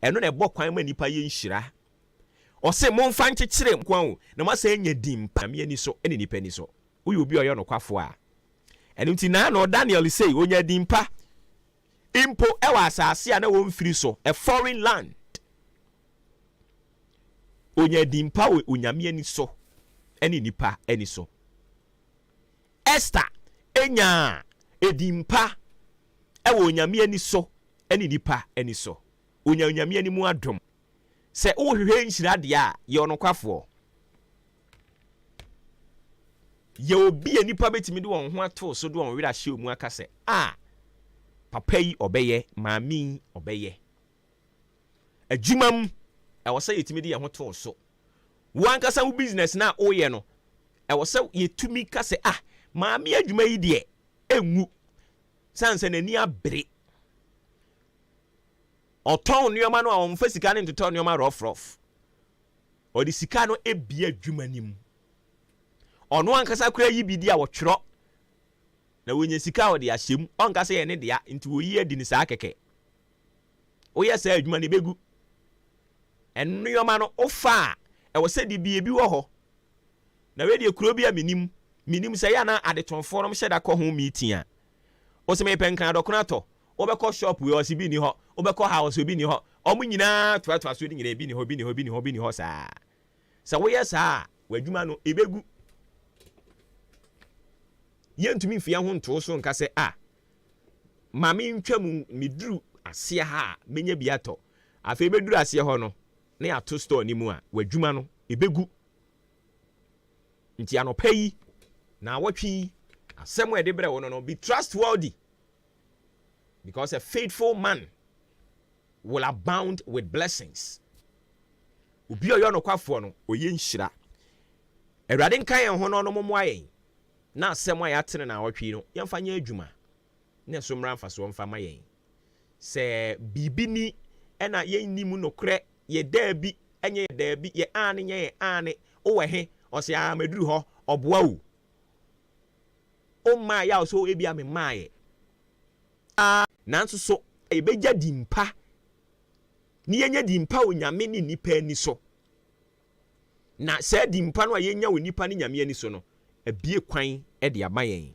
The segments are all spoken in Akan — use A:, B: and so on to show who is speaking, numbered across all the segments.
A: eno na ebo kwan ma nipa ye nhira ose momfa nkyekere nkwan na ma say nya dimpa me ani so ene nipa ni so uyi obi oyo no kwafo a eno nti na no Daniel say onya dimpa impo ewa asase a na wo mfiri so a foreign land onya dimpa we onyame ani so ene nipa ani so Esther enya edimpa ewo onyame ani so ene nipa ani so onyame ani mu adom se wo hwehwe nhira de a ye onokwafo ye obi anipa betimi de won ho ato so de won wira hye mu aka se papa yi obeye maami obeye adwumam e wo se yetimi de ye ho to so wan kasa wo business na oye no e wo se yetumi ka se maami adwuma yi de enwu sanse nani abre oton nioma no a won fa sika ne ntoto nioma rough o di sika no ebia adwuma nim ono ankasa kura yi bi di a wotwero na wonye sika o di ahyem onkasa ye ne dia nti woyi adi ni saa keke o ye saa adwuma ne begu enioma no ofa e wo se di bi ebi wo ho na we di kuro bi a minim se ya na adetonfo no hyeda ko ho meeting a o se me penkan dokona to obeko shop we o si bi ni ho obeko house bi ni ho omu nyina toa so ni nyina bi ni ho saa sa wo ye saa wadwuma no ebegu yentumi mfia ho nto so nka se mami ntwam miduru ase ha menya biato afa ebeduru ase ho no na ato store ni mu a wadwuma no ebegu nti anopai na watwi asem we de bre wo no be trustworthy because a faithful man will abound with blessings. Ubi oyo no kwafo no oye nhira. Ewrade nkan ye ho no momo ayen. Na asem aye atene na awotwe no yemfa nya adwuma. Na so mra mfa so mfa mayen. Se bibini ena ye nimu nokre ye daabi enye daabi ye ane nya ye ane owe he ose amaduru ho oboa wo. O ma ya so ebi ame maaye. Nanso so ebeja dimpa ni yenya dimpa onyame ni nipa ani so na se dimpa no yenya onipa ni nyame ani so no ebie kwan e de amayen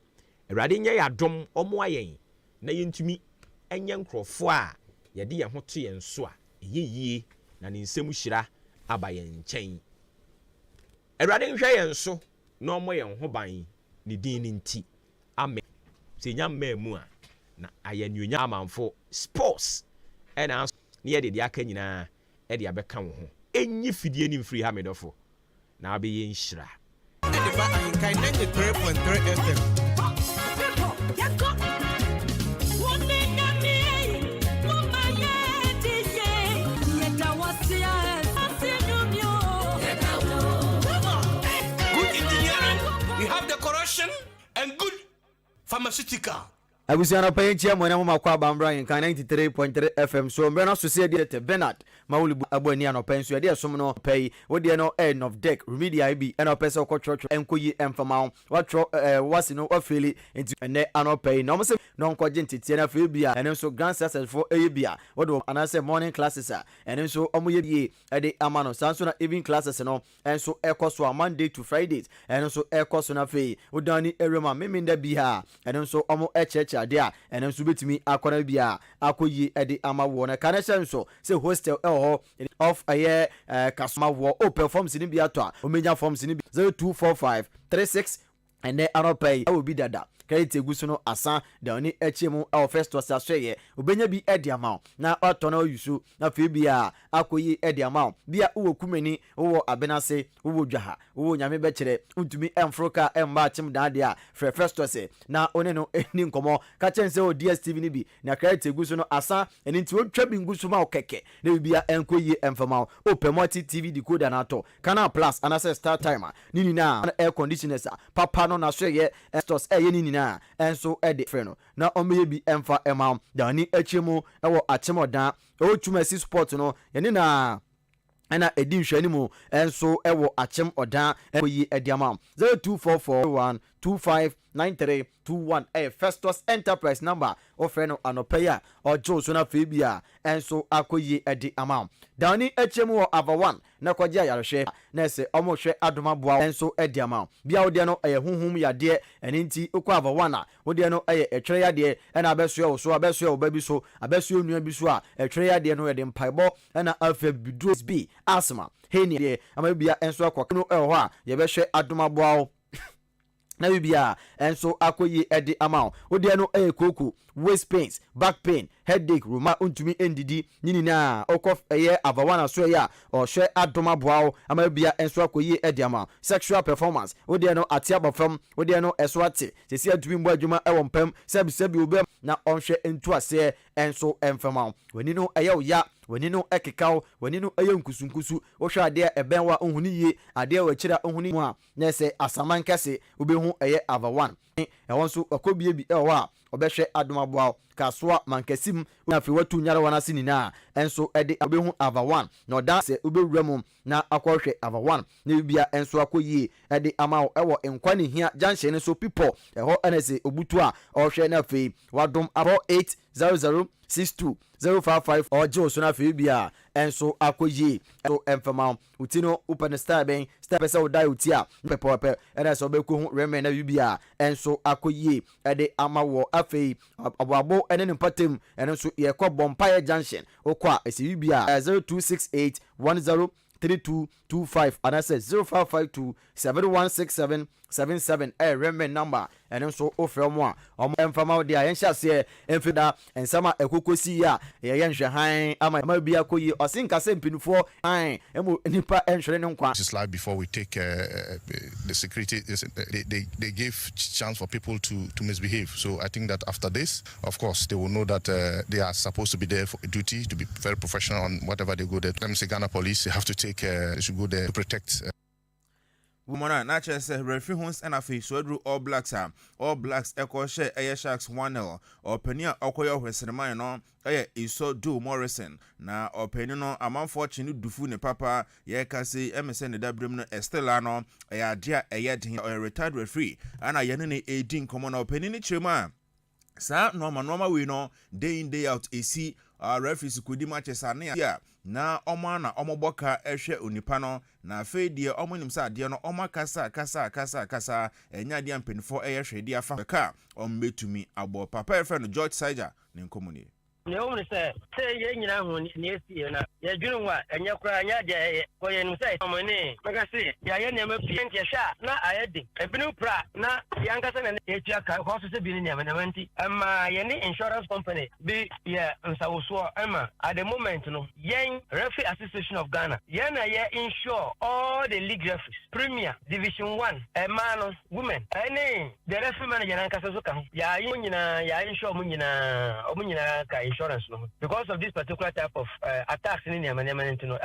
A: Awurade nya ya dom omo ayen na yentumi enye nkrofo a ye de ye ho to ye nso a eyeyie na ne nsem hyira aba ye nkyɛn Awurade nhwɛ ye nso na omo ye ho ban ni din ni nti amen se nya mmamu a na ayenunya amanfo sports ena ne ye de aka nyina e de abeka wo ho enyi fidie ni mfiri ha medofo na abe ye nhira
B: Maakye 93.3 FM. Good engineering, we have decoration and good pharmaceutical.
C: Abusiana payinchi amwana mama kwa bambra in 93.3 FM so mbe na so se de Bernard mawuli aboni ano penso de som no pay wo de no end of deck remedial bi eno pese ko church enkoyi emfama watro wasi no afeli enti ene ano pay no mse no nko gentiti na fe bia ene so grand success for bia wo do anase morning classes a ene so omoye die de amano sanso na evening classes no enso ekoso Monday to Fridays ene so ekoso na fe wo dani erema meminda bia ene so omo church dia ene nso betimi akona bia akoyi ede amawo na kana senso se hostel of aye kasoma wo o perform sini bia to a o menya form sini 024536 ene anopay I will be dada kayite gusuno asa da oni echiemu e first was aseye obenya bi edi amount na otono yusu na fe bia akoyi edi amount bia wo kumeni wo abenase wo dwaha wo nyame be kire utumi emfroka emba chim dade a first was na one no eni nkomo ka chense o DSTV ni bi na kayite gusuno asa eni nti wotwa bi ngusuma okeke na bia enkoyi emfama o Pemoti TV decoder na to Canal Plus anase Star Timer nini na air conditioners papa no na so ye stores nini na enso ede freno na omeye bi emfa ema dani echimu ewo achemodan o tumasi sport no yene na ana edi nhwani mu enso ewo achem odan ekoyi ediama 0244 259321 Festus Enterprise number of friend Anopeya or Joe Sona Fibia and so akoye edi amount. Downy HMO ava 1 na kwaja yareshe na se omoshe adoma boa and so edi amount. Bia odiano hunhum ya de eninti okwa ava 1 odiano etwere ya de na abeso so abeso obabi so abeso nua bi so a etwere ya de no ede mpaibo na afa bidros bi asma heni de amabia enso akwakno ho a yebehwe adoma boa na bibia enso akoyi edi amount odi no koku waist pains back pain headache ruma untumi endidi nyinina okof avawana so ya o hwe adoma boawo amabia enso akoyi edi amount sexual performance odi no atiaba fam odi no eso ate sesi adumi mbo adwuma mpam sebi obem na onhwe entu ase enso emfama wani no ya wani no ekekaw wani no nkusunkusu wo hwe ade ebenwa ohuni ye ade wa kira ohuni mu a na se asaman kase obehu ava 1 wonso akobie bi a obehwe adoma boa kaswa mankasim na fi watu nyara wana sinina enso ede obehu ava 1 na oda se obewuram na akwahwe ava 1 na bibia enso akoyi ede amawo ewo enkwani hia junction so people eho enese obutu a ohwe na fi wadom abo 800620555 or Joe Sona Fibia enso akoyi so emfama utino open star ben star pesa odai utia pepe enese obeku hu reme na bibia enso akoyi ede amawo afei ababo ene mpatem ene so ye kɔ Bompire Junction okwa esibia 0268103225 and I said 0552716777 remember number and so offer mo emfama de ayenhya se emfida ensama ekokosi ya yenhwe han ama bia koyi osinka se mpinufo han emu nipa enhwere ne nkwa.
D: Just like before we take the security they give chance for people to misbehave, so I think that after this of course they will know that they are supposed to be there for duty, to be very professional on whatever they go there. Let me say Ghana police, they have to take they should go there to protect
E: Woman, not just referee homes and a face so all blacks echo share air sharks 1-0 or Penia Okoyo Westerman no iso do Morrison na opinion among fortune dufu ne papa ye kasi MSN ne dabrim no Estela no dia or retired referee and ne 18 common opinion ni chema sa normal we no day in day out esi referees kudi matches ane na ọma na ọmọboka ehwe onipa no na afei de ọmonim sa ade no ọma kasa enya de ampenfo ehwe de afa ka ọmbetumi abo papa efe no George Saja ne nkomuni
F: ne o say ye nyina ho ne esi na ye dwunu wa enya kura anya de ko ye nim say omoni maka say ya ye ne ma pie ntia sha na ayedi ebinu pra na yankasa na etia ka ko so se bi ne na manti amma ye ne insurance company bi ye nsawoso amma at the moment no yen Referee Association of Ghana ye na ye insure all the league referees Premier Division 1 man women any the referee manager yankasa so ka ya nyina ya insure mu nyina ka insurance no because of this particular type of attacks in the management no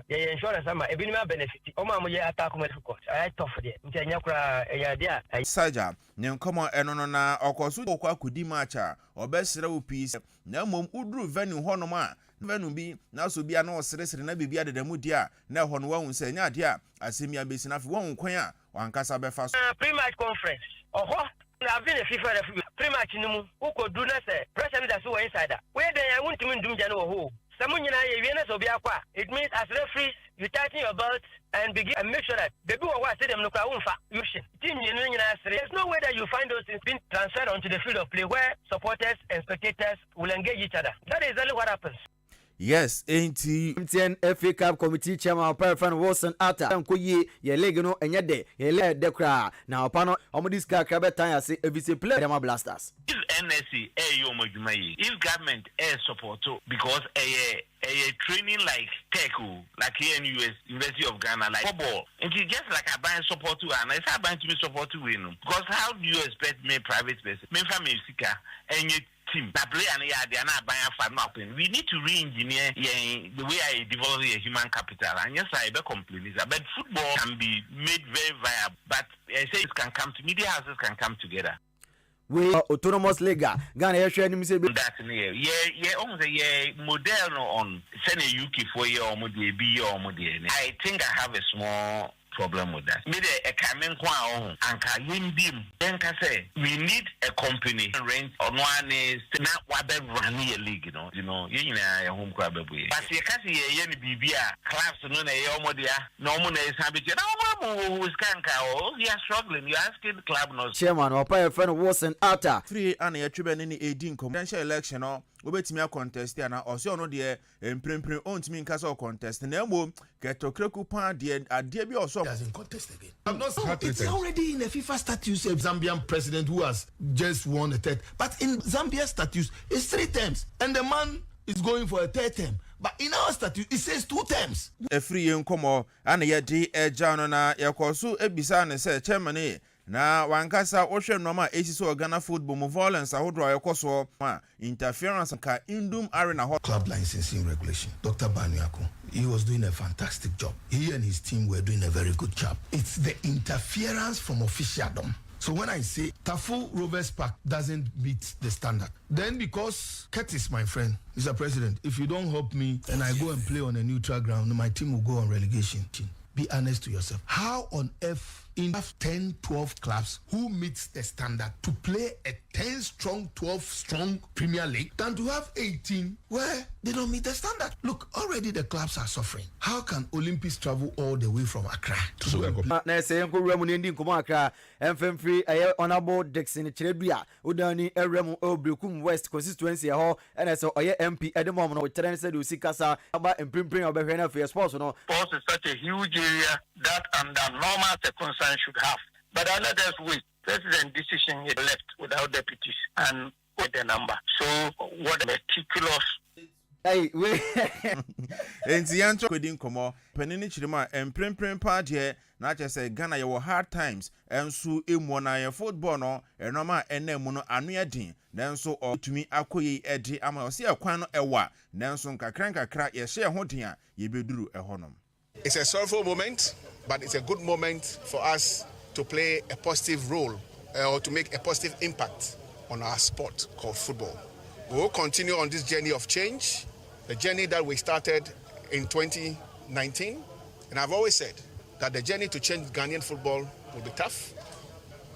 F: your insurance ebinima benefit mo ye attack medical court I tough there ntanya kura ya dia
E: Saja ne nkomo eno no na okoso okwa kudi matcha obesere wo peace na mom udru venue honom a venue bi na so bia na osere na bibia dedamu dia na ho no wahun se nya dia asemia besina fi won kwan a wankasa befa so
F: pre-match conference oho I've been a FIFA referee. Pretty much no who could do that president that's who insider. Where they I want to do Jano who. Someone it means as referees you tighten your belt and begin and make sure that the people who are them look there's no way that you find those things being transferred onto the field of play where supporters and spectators will engage each other. That is exactly what happens.
E: Yes,
C: MTN FA Cup Committee Chairman Perfan Wilson Atta Nkoye ye league no enyede ye le dekra na opano omodis ka betan ya se vice player dem Blasters.
G: If NSC yo modwuma yi, if government support because training like TECU, like here in US University of Ghana, like football, and it's just like a buying support to and it's a buying to be support to win. Because how do you expect me private person, me family seeker, and you team that play and they are not buying for nothing. We need to re-engineer the way I develop a human capital. And yes, I be complain but football can be made very viable. But I say it can come to media houses can come together.
C: We autonomous lega Ghana ye hwe nim se be
G: that almost a model on send a UK for year or I think I have a small problem with that. Me de a coming kwa anka yindim. Then ka say we need a company rent on one is not what they run a league, you know, you know, home crab. But you can see a BBA class no na yomodia, no one is happy. No who's can't call. You are struggling. You are asking the club no.
C: Chairman or pay a friend Wilson Atta.
E: 3 and a tribune in the 18 confidential election or wobetimi contest ya na ose ono de emprempren ontimi nkasa contest na emo ketokreku pan de ade bi oso
H: doesn't contest again. I'm not it's already in the FIFA statutes a Zambian president who has just won a third, but in Zambia statutes it's 3 terms and the man is going for a 3rd term. But in our statute, it says 2 terms.
E: A free nkomo ana ye di ejano na yakoso ebisa ne se chairman na wankasa ohwe noma esiso Ghana football mu violence ahodro yakoso ma interference ka indum arena
H: club licensing regulation. Dr. Banyako, he was doing a fantastic job. He and his team were doing a very good job. It's the interference from officialdom. So when I say Tafu Rovers Park doesn't meet the standard, then because Curtis, my friend, Mr. President, if you don't help me and I go and play on a neutral ground, my team will go on relegation. Be honest to yourself. How on earth in 10, 12 clubs who meets the standard to play a 10 strong, 12 strong Premier League than to have 18 where they don't meet the standard? Look, already the clubs are suffering. How can Olympics travel all the way from Accra to go and play?
C: Na say enko remu ndi nkomo Accra MFM free honorable Dixon Chirebia udani eremu Obrekum West constituency ho na say oye MP edemom no tren say do sikasa aba emprimprin obehwe na for sports no.
I: Sports is such a huge area that under normal circumstances should have. But let us wait. President decision is left without deputies and with the number. So what meticulous.
C: Hey, we.
E: Entianto kwedin komo panini chirima emprempren party na che say Ghana ye hard times enso emu na ye football no enoma enemu no anu din nanso otumi akoyi edi ama ose akwan no ewa nanso nkakra ye hye ho din a ye beduru ehonom.
D: It's a sorrowful moment, but it's a good moment for us to play a positive role or to make a positive impact on our sport called football. We will continue on this journey of change, the journey that we started in 2019. And I've always said that the journey to change Ghanaian football will be tough.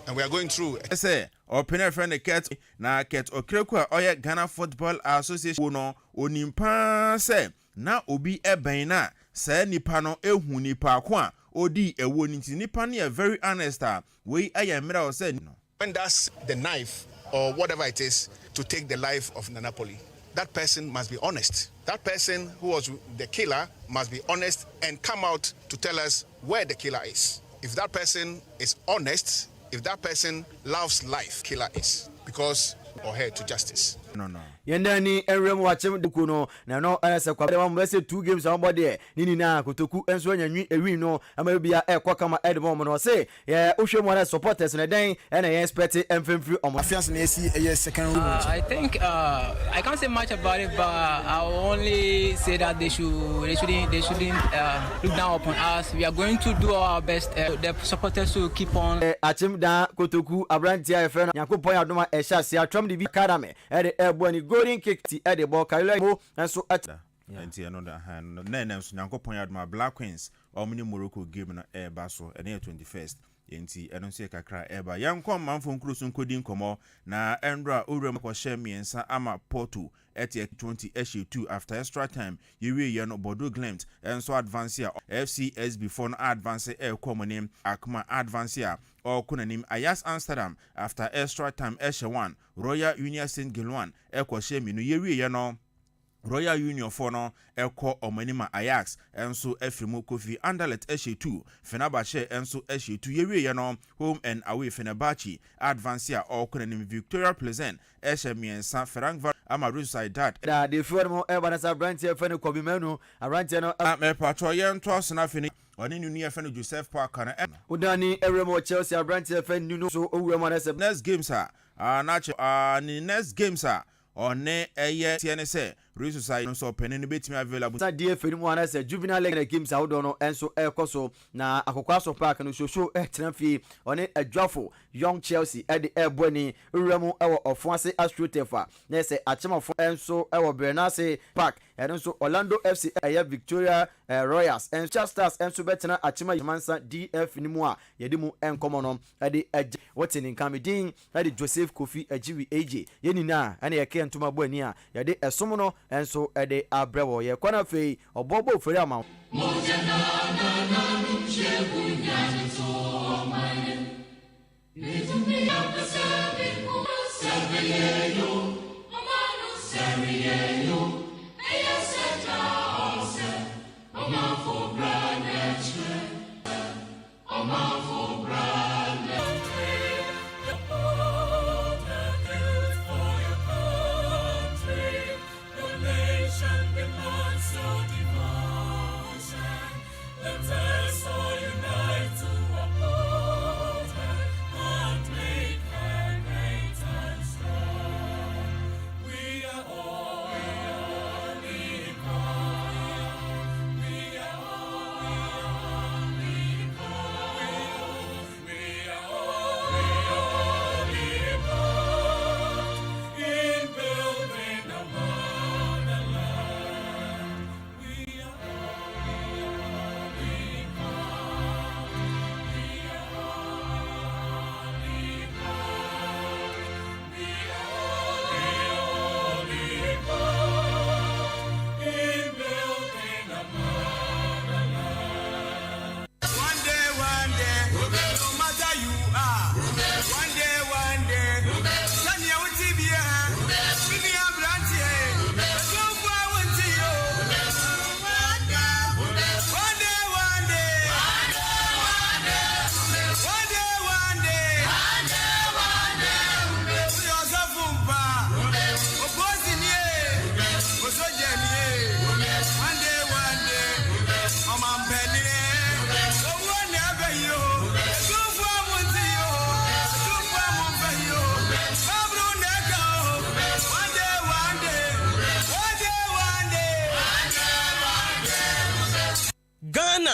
D: And we are going through it.
E: Say, open friend Ket na Ket Okreku oye Ghana Football Association no onimpa say na obi eben na say nipa no ehu nipa ko a odi ewo nti nipa ne very honest we ayemra o say no.
D: When that's the knife or whatever it is to take the life of Nanapoli, that person must be honest. That person who was the killer must be honest and come out to tell us where the killer is. If that person is honest, if that person loves life, killer is because or her to justice.
E: No.
C: Yendani enrem wachem dukuno na no anasa kwa dem am say 2 games on body nini na kotoku enso anyanwi ewi no ama bia ekwa kama edmom no say yeah ohwemu na supporters na den na ye expect MFM omo
H: Fiance na see a second room.
J: I think I can't say much about it, but I will only say that they shouldn't look down upon us. We are going to do our best. The supporters will keep on.
C: Achim da kotoku abrantia efe yakopon adoma ehya se atwam de bi academy e eboni golden kick ti e de ball kailo mo enso ata
E: enti eno da han na enso Nyankopon adoma Black Queens omni Morocco game na e ba so e na 21st enti eno se kakra e ba yankom manfo nkrusu nkodi nkomo na endra urem ko share miensa ama Porto eti 20 2 after extra time yewe ye no Bodo Glimt enso advance ya FCS before no advance e komonim akma advance ya or kunanim Ajax Amsterdam after extra time Eshe1 Royal Union Saint Gilwan e ko share minu yewe ye no Royal Union for no eko omanima Ajax enso efrimu Kofi Anderlecht Eshe2 Fenerbahce enso Eshe2 yewe ye no home and away Fenerbahce advance ya or kunanim Victoria Pleasant Eshe miensa Frankfurt ama Sociedad
C: da de formo e banasa branch fene kobimenu abranch no
E: me patro ye nto sna fini oni nunu ye fene Joseph Parker na
C: udani eremo Chelsea branch fene nunu so owuremo na se
E: next games ni next games one eye tiene se Police Society so penny bit me available.
C: Sa DFA ni mu ana se juvenile league games ahodo no enso ekoso na Akokwaso Park no show tenafie one adwafo Young Chelsea de eboni uremu ewo Ofuase Astrotefa na se achemafo enso ewo Bernase Park enso Orlando FC Victoria Royals and Stars enso betena achema Mansa DF ni mu a yedi mu enkomo no de what's in Kamidin de Joseph Kofi Ajiwi AJ yeni na ana yake ntoma boani a yede esom no enso de abrewo ye kwana fei obobo feri ama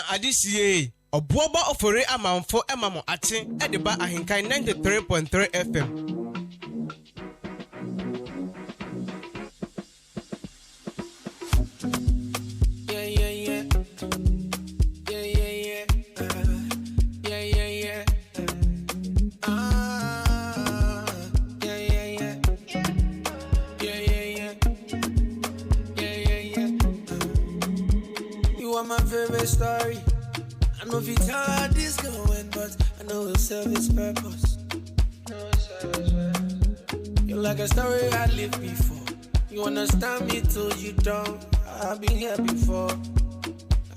K: Adisiye obuoba ofore amanfo emamo aten edeba Ahenkan 93.3 FM.
L: My favorite story. I know if you tell how this going, but I know it'll serve its purpose. You're like a story I lived before. You understand me till you don't. I've been here before.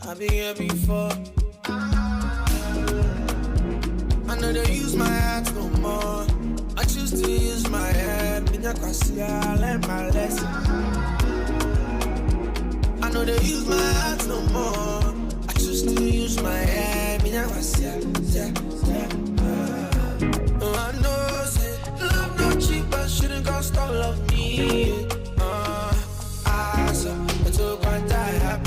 L: I've been here before. I know they use my hands no more. I choose to use my head. I learned my lesson. I know they use my hands no more. I choose to use my head. I know, say, love no cheap, but shouldn't cost all of me. I took one time.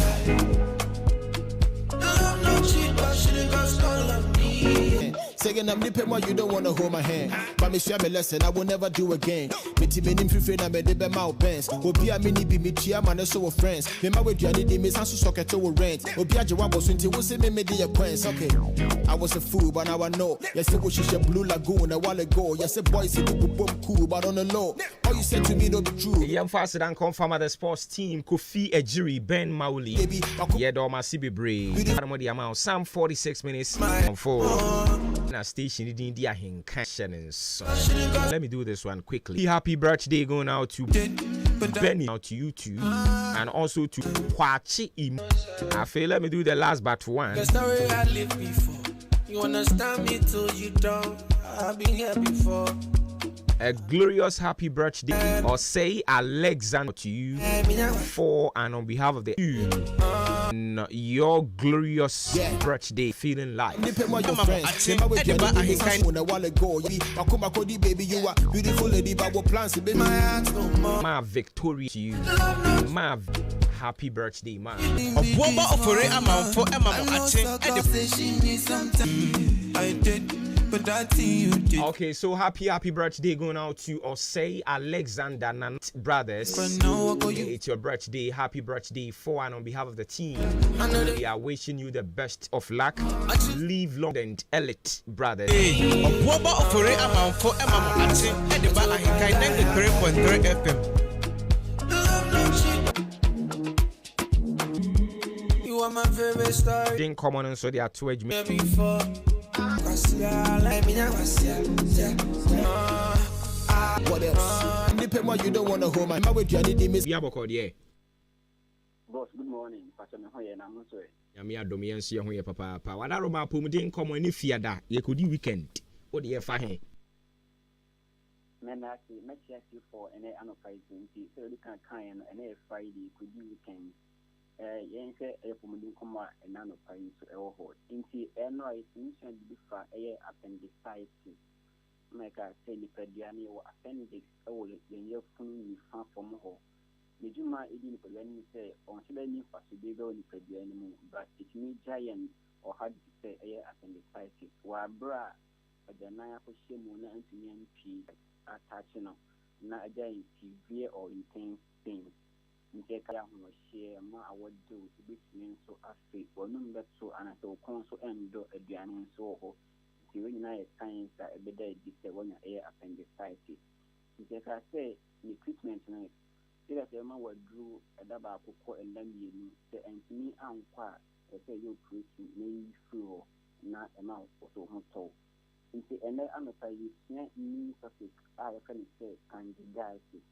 L: Love no cheap, but shouldn't cost all of me.
M: Saying I'm nipping why you don't wanna hold my hand. But me share me lesson, I will never do again. Me team in free na me de be my bands. Obi a mini be me chia man so friends. Me ma we duane de me sanso socket to rent. Obi a jewa boso nti wo se me de acquaintance. Okay. I was a fool but now I know. Yes say we should Blue Lagoon a while ago. Yes say boys say do boom cool but on the low. All you said to me no be true.
A: Young faster than confirm the sports team Kofi Ejiri Ben Mauli. Yeah do ma sibe brave. The amount some 46 minutes on 4. Na station in the Ahenkan. So let me do this one quickly. Happy birthday going out to Benny, out to you too, and also to Kwachi Im. I feel let me do the last but one.
L: The story I lived before. You understand me till you don't. I've been here before.
A: A glorious happy birthday, or say Alexander to you for and on behalf of the your glorious birthday feeling like.
M: Baby, you are beautiful lady, but what plans to be my heart?
A: My victory to you. My happy birthday, man. Okay, so happy birthday going out to Osei Alexander Nanat Brothers. It's your birthday. Happy birthday for and on behalf of the team. We are wishing you the best of luck. Live long and elite, brothers.
L: You are my favorite star.
A: Didn't come on and so they are two edge.
M: What else? Independent, you don't want to hold my with Johnny Dimis.
A: Yeah,
N: boss, good morning. Pastor Mehoye na mo so e.
A: Yami adomi enso ye ho ye papa. Wada ro ma pom din come any fiada. Ye kodi weekend. What the fa he?
N: Mena ki mechi for ene anopai 20. So you can kind ene Friday kodi weekend. Yen se e pom din come ene anopai so e wo ho. Inti eno ai mission bi fa e appendicitis. Meka say ni pediani wo appendix e wo yen ye funu ni fa from ho. Nejuma edi ni pediani say on se ni fa so be go ni pediani mu but it me giant or hard to say e appendicitis. Wa bra adana ya ko shemu na antumi ampi attach no na again severe or intense pain. Nke kaya ho share ma awodo ebitumi so afi wonum beto anaso kon so endo aduane so ho. The way science that a better is when you appendicitis. If I say the treatment, see that the man will do a double cocoa and then you say, and to me, I'm quite a say you preach me through not a mouth or so hotel. In the end, I'm a pay me topic, I can say candidiasis.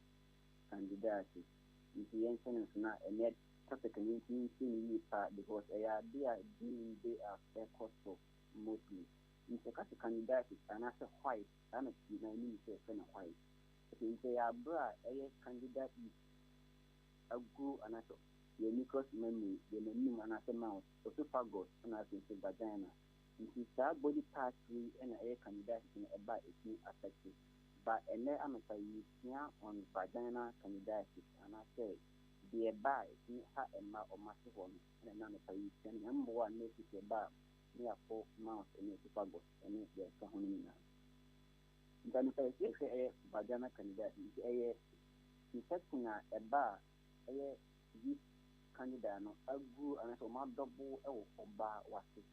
N: If the answer is not a net topic, and you see part because they are dealing they are fair cost mostly. If a candidacy and as a white, and a mean say white. If they are bra, a candidate is a group and as your mucous memory, the name and as a mouth, esophagus, and as a vagina. If you start body part 3 and a candidate in a bite is affected. But a ne amateur on vagina candidacy, and I say, the bite is a mouth or massive one, and another and number one makes it a bar. Near 4 months and esophagus and there's a honeymoon. Then if I say a vagina candidate is a infecting a bar, a this candidate, a grew and so my double or bar was it.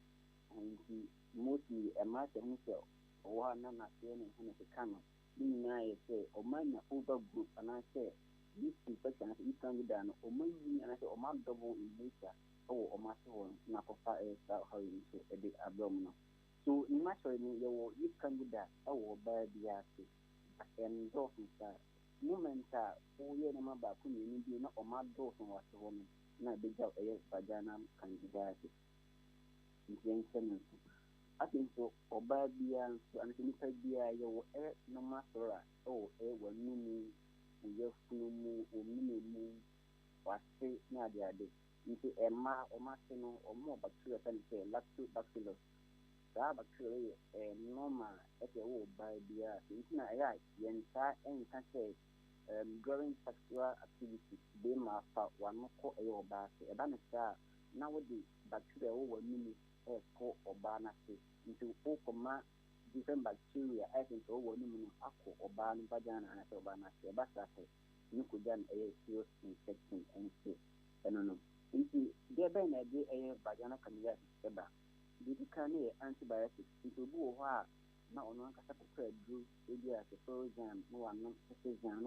N: And he mostly a matter himself or none of the canoe. Meaning I say, or mine older group and I say, this infection is candidate or maybe and I say, or my double in nature. Or matter na kofa how you so a bit abdominal. So naturally you candidate or by the and dolphins momenta or ye number back you not or my dolphin was the woman na big out a vagina candidate. I think so or by the answer and you no matter oh when you your flu or minimum was say na the other. Into a ma or masino or more bacteria can say lactobacillus. That bacteria normal at the old by the internet. Yen and can say growing sexual activity. They must have one more or basket. A banner now with the bacteria over mini or banasi into okoma different bacteria. I think over mini or ban vagina and a banasi. But you could then a serious infection and say, I don't know. If there be a vagina candidate, the canny antibiotics into Buha, now on one capital drew, maybe as a program, no one, no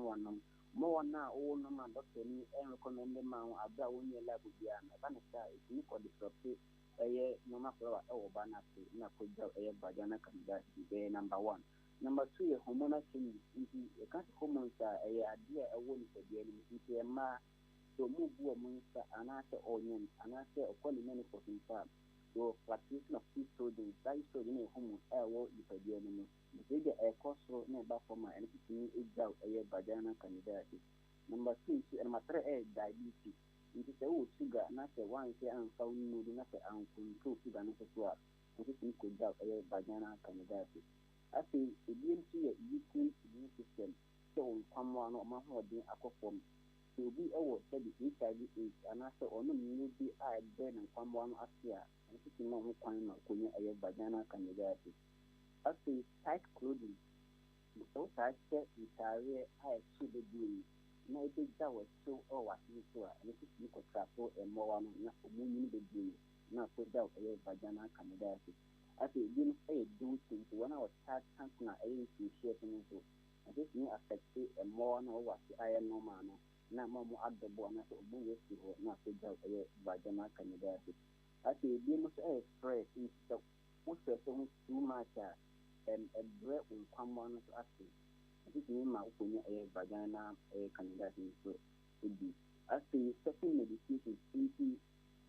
N: one, more now, all no man, doctor, and recommend the man, a brown lab with the Vanessa, if you could disrupt it, a no matter or banasi, not put a vagina candidate, number 1. Number 2, hormonal change, a kind of hormones are a idea, a woman for the enemy, into a ma. So move monster and answer onion and answer a quality for himself. So practitioner of estrogen, that estrogen in home will if a enemy. If they a cost for never for my anything is out a vagina candidate. Number 2 and number 3 diabetes. nti sɛ wɔ sugar na sɛ wanhwɛ amfa wo nnuru na sɛ ankontrol sugar no so a nti sɛ nkɔgya ɛyɛ vaginal candidiasis. Afei ebi nso yɛ weakened immune system sɛ wo nkwammoa no ɔma hoɔden akɔ fam. Sɛ obi ɛwɔ sɛde HIV/AIDS anaasɛ ɔno nnuro bi a ɛbrɛ ne nkwammoa no ase a nti sɛ ma ho kwan ma kɔnya ɛyɛ vaginal candidiasis. Afei tight clothing sɛ wotaa hyɛ ntaareɛ a ɛso bebree na ɛbɛgya wɔso ɛwɔ w'asene so a ɛno nso tumi kɔtra so mmoawa no na ɔmo nwini bebree na akɔgya ɛyɛ vaginal candidiasis. Afei ebi no ɛyɛ dosing nti wɔn a wɔtaa tantena ɛyɛ nsuohyɛ so no nso ɛnso tumi affecte mmoawa no a wɔwɔ ase ayɛ normal no na ama ɔmo adɔbɔ anaasɛ ɔmo wɔ asi hɔ na akɔgya ɛyɛ vaginal candidiasis. Afei ebi no nso ɛyɛ stress nti sɛ wostress ho too much a ɛbrɛ nkwammoa no so ase nti tumi ma wokɔnya ɛyɛ vaginal ɛyɛ candidiasis nso ebi. Afei certain medications nti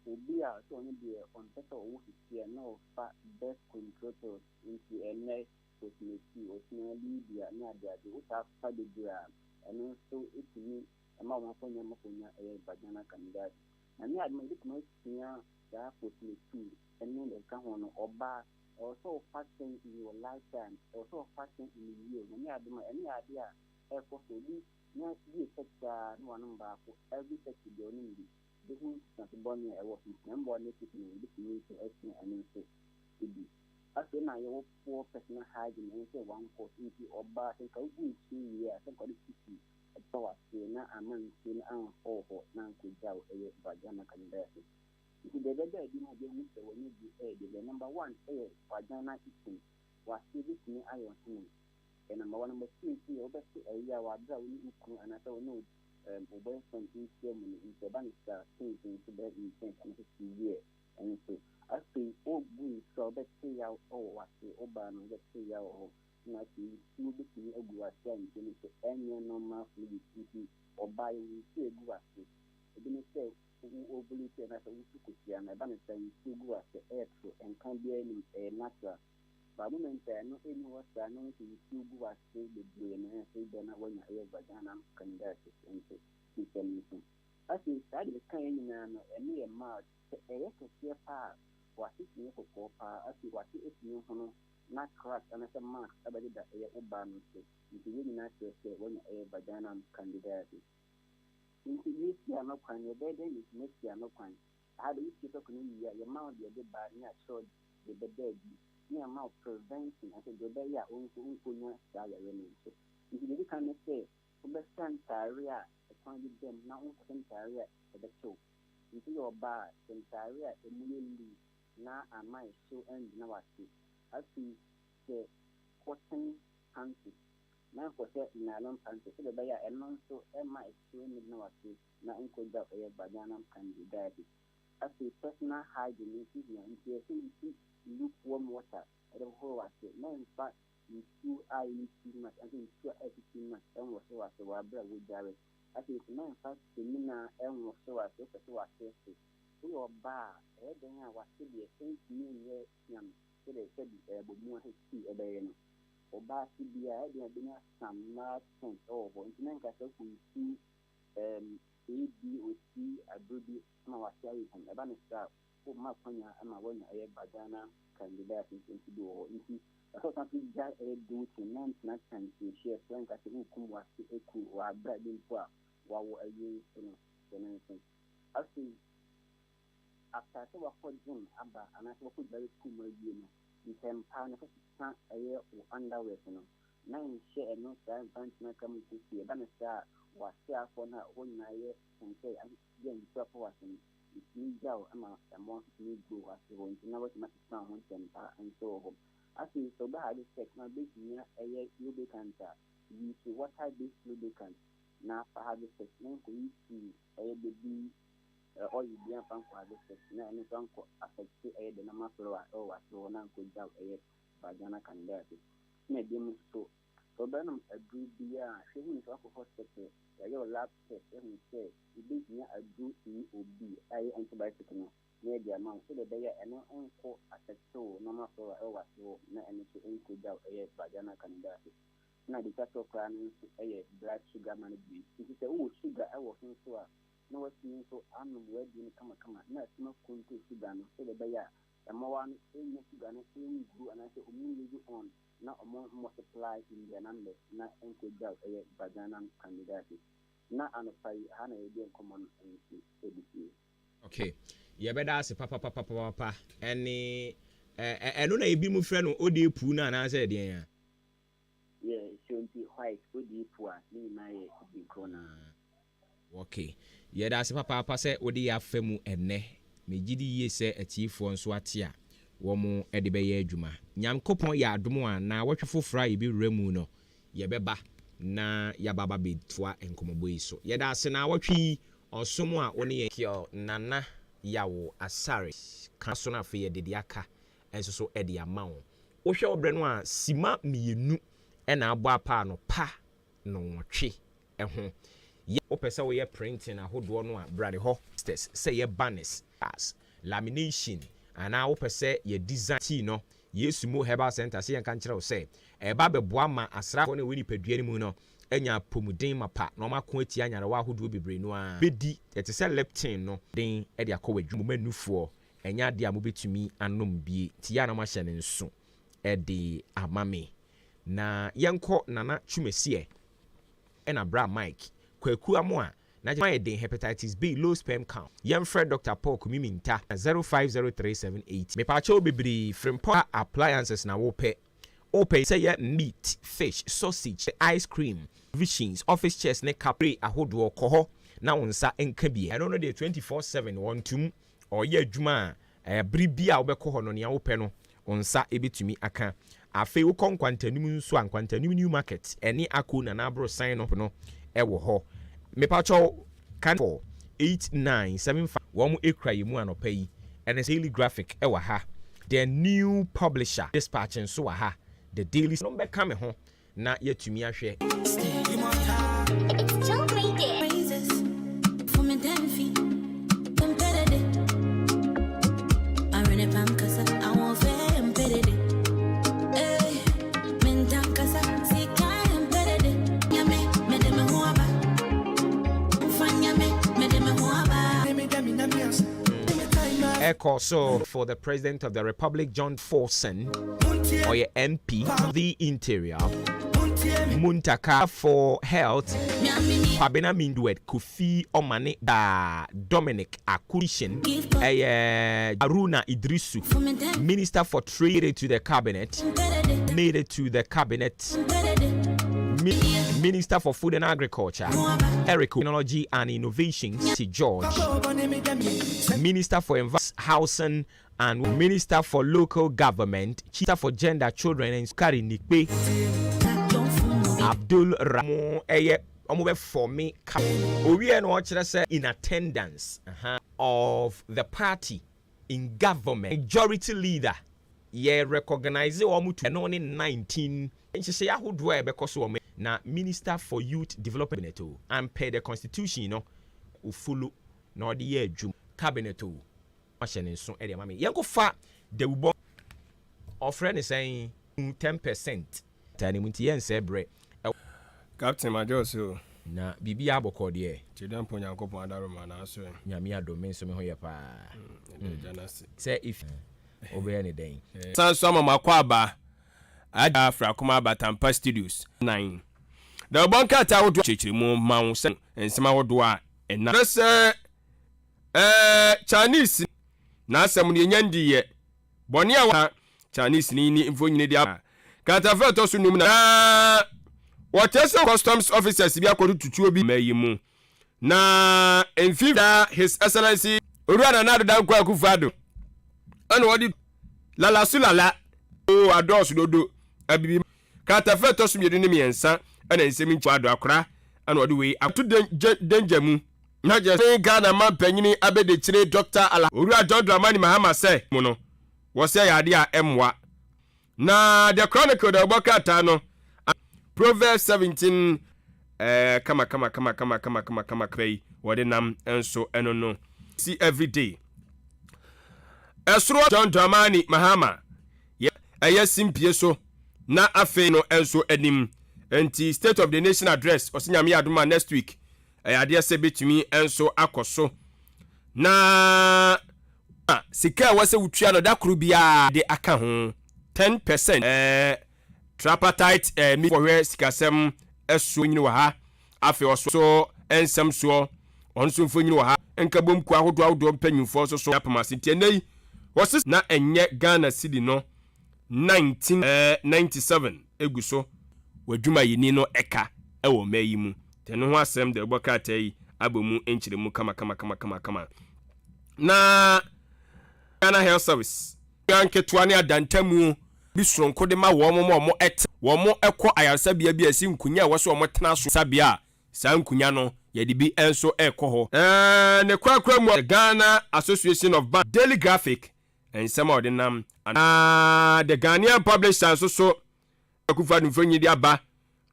N: obi a sɛ ɔno deɛ ɔmpɛ sɛ ɔwɔ sisia na ɔfa birth control pills nti ɛnɛ osmeti osmia libia na adeade wotaa fa bebree a ɛno nso ɛtumi ɛma wɔn akɔnya ɛyɛ vaginal candidiasis. Na ne ade ma yɛbɛtumi asia saa osmeti ɛne deɛ ɛka ho no ɔbaa ɛwɔ sɛ ɔfa ten in your lifetime ɛwɔ sɛ ɔfa ten in a year. Na ne ade ma ɛne ade a ɛkɔ so obi na bi effectaa na wɔn baako every second deɛ ɔno bi different bɔne a ɛwɔ so mbɔ ne tip no ɛbɛtumi nso asia ɛno nso ebi. Afei na yɛwɔ poor personal hygiene ɛno nso one cause nti ɔbaa sɛ nka wogu nsuo wie a sɛ nka ɔde titi ɛtɔ w'aseɛ na ama nsuo no amfɔɔ hɔ na nkɔgya wo ɛyɛ vaginal candidiasis. Nti deɛ ɛbɛda adi no a bɛhu sɛ wɔnyɛ bi ɛyɛ deɛ number one ɛyɛ vaginal itching w'aseɛ bɛtumi ayɛ ɔhene. Number one. Number two nso yɛ wobɛte ɛyɛ a w'abrɛ a wɔne wo kunu anaasɛ wɔne wo boyfriend nhyia mu no nti ɛba no saa things nso bɛyɛ intense ɛno nso severe ɛno nso. Afei ɔbu nsuo a wobɛte yaw ɛwɔ w'aseɛ ɔbaa no wobɛte yaw wɔ hɔ na afei nsuo bɛtumi agu w'aseɛ a nsuo no nso ɛnyɛ normal fluid nti ɔbaa yɛ nsuo egu w'aseɛ. Ebi ne sɛ ovulate anaasɛ wosu kosua no ɛba no saa nsuo gu w'aseɛ ɛɛtoro ɛnka biara nim ɛyɛ natural. But moment no any was no to you go as say the brain and say then when I have vaginal candidiasis into system. As you study the kind and me a mouth a year part what is near for copper as you what is new not crack and as a mark about that a urban say into really natural say when I have vaginal candidiasis. Into this year no kind your bed is next year no kind. How do you keep a community your mouth your bad not showed the bed. Near mouth preventing as a good day, own salary. If you can say, Uberstan Taria, a pointed them now on Taria at the show. Into your bar, then Taria immediately now I might show and now I see. I see the cotton country. Now for certain nylon country, so the buyer and also might show me now I see, now include a banana candidiasis. As a personal hygiene, into lukewarm water at the whole water. No, in fact, you two are in too much. I think two are too much. And was so as the water with Jared. I think no, in fact, the Mina and was so as if it was tasty. We are bar, then I was still the 8 million young. So they said, but more his tea a day. Or bar to be a there been some large sense over. And then I said, we see ADOC, a good small series and a banner star. Makonya ama wanya ɛyɛ vaginal candidiasis nti do hɔ nti ɛsɛ something gya do to non time to share so nka sɛ wokum wase eku wabra bi mpo a wawo awie so no ɛno nso afei after sɛ wakɔ gym aba anaasɛ wakɔ dware school mu awie no ntɛmpa no sɛ ɛyɛ wo underwear no na nhyɛ ɛno saa mfantina ka mu sisi ɛba no saa wase afɔ no a hɔ nyinaa yɛ sɛnsɛ yɛ nsuo afɔ wase no it's gel ama more need go as you want to know what much sound one temper and so on. As you so bad sex now big near a lubricant you see what I this lubricant now for have sex no we see a baby or you be a fan for this sex now and it's uncle affect the number for or so now could out a vaginal candidiasis. Maybe so Benham agreed the sharing is alcohol sector. Your lab test and say you did near a good EOB, antibiotic near the amount so that they are no uncle at a store, no matter what so not any to include out a vaginal candidiasis. Now the cattle crying a blood sugar management. It is a sugar I was in so na wasi so anu wadi ni kama na sima konto sugar no se be ya amawa no enye sugar no engu anase omu on na omo multiply in the number na enkoja vagina candidate na anopai hana edi common edisi.
A: Okay, ye beda ase papa ene eno na ebi mu frɛ no odi pu na na ase den ya.
N: Yeah, shonti white odi pu a ni na ye bi kona.
A: Okay, ye da ase papa sɛ odi ya famu ene megidi ye sɛ atifo nso ate a wo mu ede be ye adwuma. Nyankopɔn ya adom a na wɔtwe fofra ye bi remu no ye beba na ya baba betwa enkomobo yi so. Ye da ase na wɔtwe osomo a woni ye kio nana yawo asare kaso na fe ye de aka enso so e de ama wo. Wo hwe obre no a sima mienu e na abo apa no pa no nwotwe ho. Ye opese wo ye printing ahodo no a brade ho say ye banners as lamination ana opese ye design ti no yesu mo herbal center say yan kan kire wo say e ba beboa ma asrafo na woni padua ni mu no enya pomuden mapa na omako ati anyare wa ahodo bebre no a bedi ete se leptin no den e de akọ wadwuma manufuo enya de amo betumi anom bie ti ya na ma hye ne nso e de amame na yenko nana twumese e na bra mike kwaku amo a na my den hepatitis B low sperm count yemfred Dr. Paul Kumiminta 050378 me pa cho bebri frempɔ appliances na wo pɛ say yeah, meat, fish, sausage, ice cream, visions, office chairs, ne capri, ahodo, koho, na unsa enkabi. I don't know the 24/7 one tum or ye juma bribia obeko no nia openo unsa ebetumi aka. Afe wo kon kwantanum so an kwantanum new market eni ako na na bro sign up no ewo ho. Me pacho can 4975 wo mu ekra yemu anopa yi and daily graphic ewa ha. The new publisher dispatching so ha. The daily number come home na yetumi ahwe Echo so for the President of the Republic John Forson or your MP the Interior Muntaka for Health Pabena Mindwet Kofi Omane da Dominic Akurishin Aruna Idrisu Minister for Trade to the Cabinet made it to the Cabinet Minister for Food and Agriculture Eric Technology and Innovation T. George Minister for Housing and Minister for Local Government Chief for Gender, Children and Kari Nikbe Abdul Ramon Omobe for me we no say in attendance of the party in government majority leader ye recognize omutu and only 19 say ahodo e because o na Minister for Youth Development and per the constitution you know follow na the year adwum cabinet o machine so e dey mama yanko fa the wo offer ne saying 10% tani munti yen say bre
O: Captain Majoso
A: na bibia abokọ de
O: chedam po Nyankopon adaroma na aso
A: nyame adome so me ho ye pa say if obey anything
O: san so makwa aba Afra kuma Batampa Studios 9 the bonka ta wodo chechirimu mawo se ensema wodo a ena se Chinese na asem ne nyandi ye bone a Chinese ni infonyine dia katafa to so num na Whatever customs officers be akodu tutuo bi mayimu na enfida His Excellency Oruana na do kwa Akufo-Addo ana wodi lala sulala o ados dodo abibi katafa to so mienu ne miensa ana nsemi nchu ado akora ana wodi we atu danger mu na je Ghana man panyini abede chire Dr. Ala Orua John Dramani Mahama say mu no wo say yade a emwa na the chronicle the bokata no Proverbs 17 kama krai wode nam enso eno no see every day Esro John Dramani Mahama aya simpie so na afe no enso anim enti State of the Nation address osinyame adoma next week ayade se betumi enso akoso na sika wase wutua no da kru bia de aka ho 10% tripartite mi for sikasem eso nyini wa ha afi oso ensem so onso mfo nyini wa ha enka bomku ahodo mpanyimfo so apamase tienei wose na enye Ghana cedi no 1997 eguso wadwuma yini no eka ewo mayi mu teno ho asem de bokata yi abomu enchire mu kama na Ghana Health Service yanke tuane adantamu bi sonko de ma wo mo ekọ ayarsa bia si nkunya wo so mo tena so sabia sa nkunya no yede bi enso ekọ ho ne kwakwa mu Ghana Association of Bank Daily Graphic and some of the nam the Ghanaian publishers so akufa nfo nyidi aba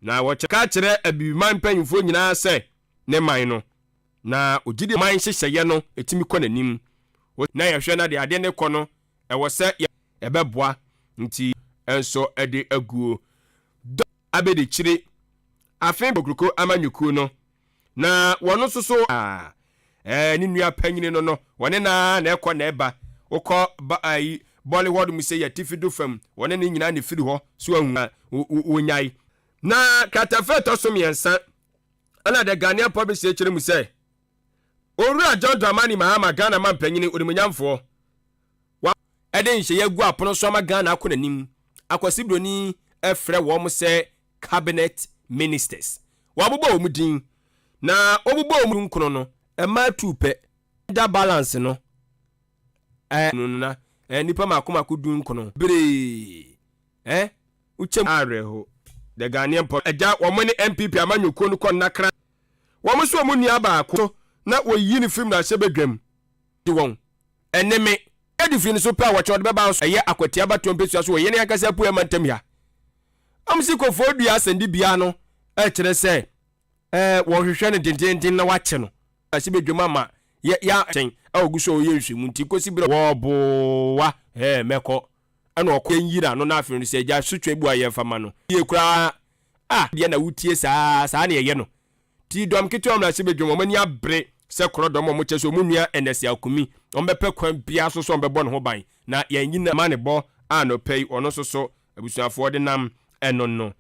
O: na wo cheka kire abiman panfo nyina se ne man no na ogidi man hyehyeye no etimi kọ nanim na yehwe na de ade ne kọ no ewo se ebeboa nti enso ede aguo abedi chire afen bokruko amanyuku no na wono soso ni nua panyine no wone na ekọ na eba ukọ Bollywood mu se ya tifidu fam wone ni nyina ne firi ho so ahu wonyai na katafeto so miensa ana de Ghanaian publisher chire mu se Owura John Dramani Mahama Ghana man panyine onimunyamfo wa eden hye yagu apono so ma Ghana akonanim akwasibroni efre wo mo se cabinet ministers wabubo omudin na obubo omunkono no ema tupe da balance no na nipa makomako dun kono bere uchem areho the Ghanaian pop eja wo mo ni MPP amanyoko no kon nakra wo mo so mo nua ba ko na wo yi ni film na sebedwam di won eneme edi film so pa wo chode be ba so eye akwati abato mpesu so wo ye ne akasa pu emantam ya amsi ko fodua asandi bia no kire se wo hwehwe ne dindindin na wache no asebedwam ama ya chen aguso ye nhwemu nti kosi bere wo bowa meko ana okonyira no na afiri se ja sutwa bu aye fama no ye kura de na wutie saa na ye no ti dom keto amra se bedwom mani abre se korodom mo cheso munua enesi akumi ombepe kwan bia so so mbebo ne ho ban na ye nyina ma ne bo ano pei ono so abusuafo de nam eno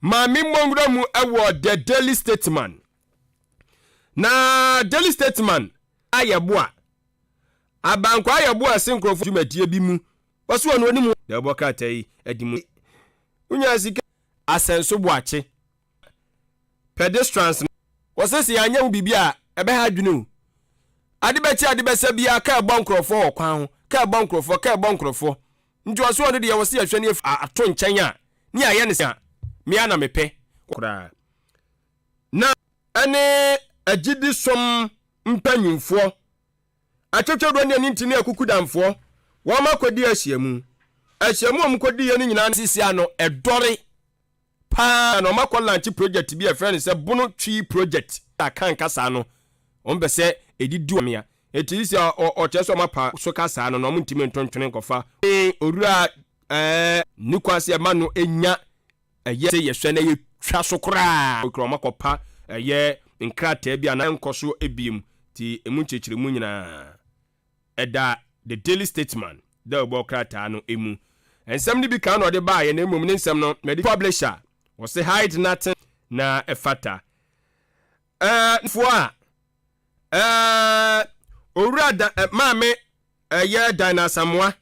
O: Mami mongro mu ewo the Daily Statesman na Daily Statesman ayeboa abankwa ayeboa senkrofo dwumadie bi mu waso ono ni mu de bokata yi adimu unya sika asenso boache pedestrians wasesi anya hu bibia ebe ha dwunu adebechi adebesa bia ka bonkrofo okwan ho ka bonkrofo nti waso ono de wose ahwe ne ato nchen a ni aye ne sia me ana mepe kura na ane agidi som mpanyimfo atwetwedo ne ntini akukudamfo wo makodi ahyiamu omkodi ye nyina sisi ano edore pa na makọ launch project bi friend se bono twi project akan kasa no ombe se edidu amia etisi o cheso mapa so kasa no no ntimi ntontwene kofa orura nikwase ma no enya ye se yehwe na ye twa so kra okro makopa ye nkrata bia na nkoso ebiem ti emu chechire mu nyina eda the Daily Statesman da obo krata no emu ensem ni bi kan no de ba ye na emum ni nsem no medi publisher wo se hide nothing na efata fo owura maame ye dina samwa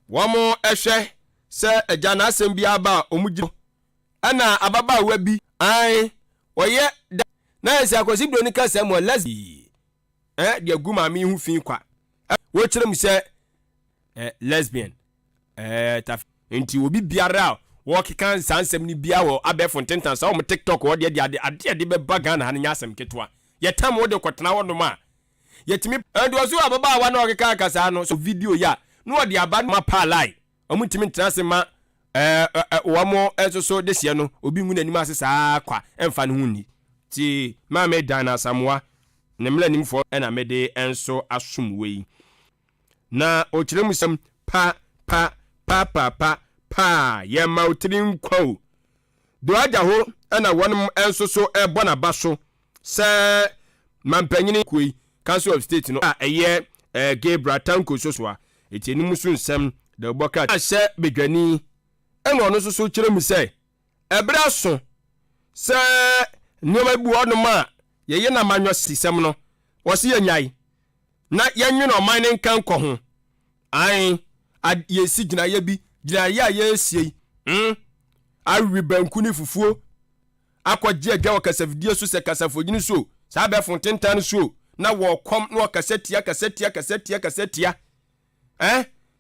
O: wo mo ehwe se eja na asem bi aba omugi ana ababa wa bi ai wo ye na esi akosi bro ni kasa mo lesbi de gu maame hu fin kwa wo kire mu se lesbian enti obi biara wo kekan sansem ni bia wo abefo ntentan sa wo TikTok wo de be baga na nya asem ketwa yetam wo de kotena wo no ma yetimi ando so ababa wa na okeka kasa no so video ya no wo de aba ma pa lai omutimi ntenase ma wo mo so de sie no obi ngu nanim asesa kwa emfa ne hu ni ti ma me dana samwa ne mlanim fo na me de enso asomwe na o kire musam pa ye mautrin kwa do aja ho na wonum enso so ebona baso se mampanyini koi council of state no a ɛyɛ Gabriel Tanko soswa eti enimu so nsɛm da boka ahyɛ bedwani ɛna ɔno so kyerɛ mu sɛ ɛbra so sɛ nneɛma bu ɔnom a yɛyɛ na manyo sisɛm no wɔsi yɛnyai na yɛnwe no ɔman ne nkan kɔ ho ai yɛsi gyina yɛ bi gyina yɛ a yɛsie awi banku ne fufuo akɔgye agya wɔ kasafidie so sɛ kasafodwini so saa bɛ fontentan so na wɔkɔm na kasetia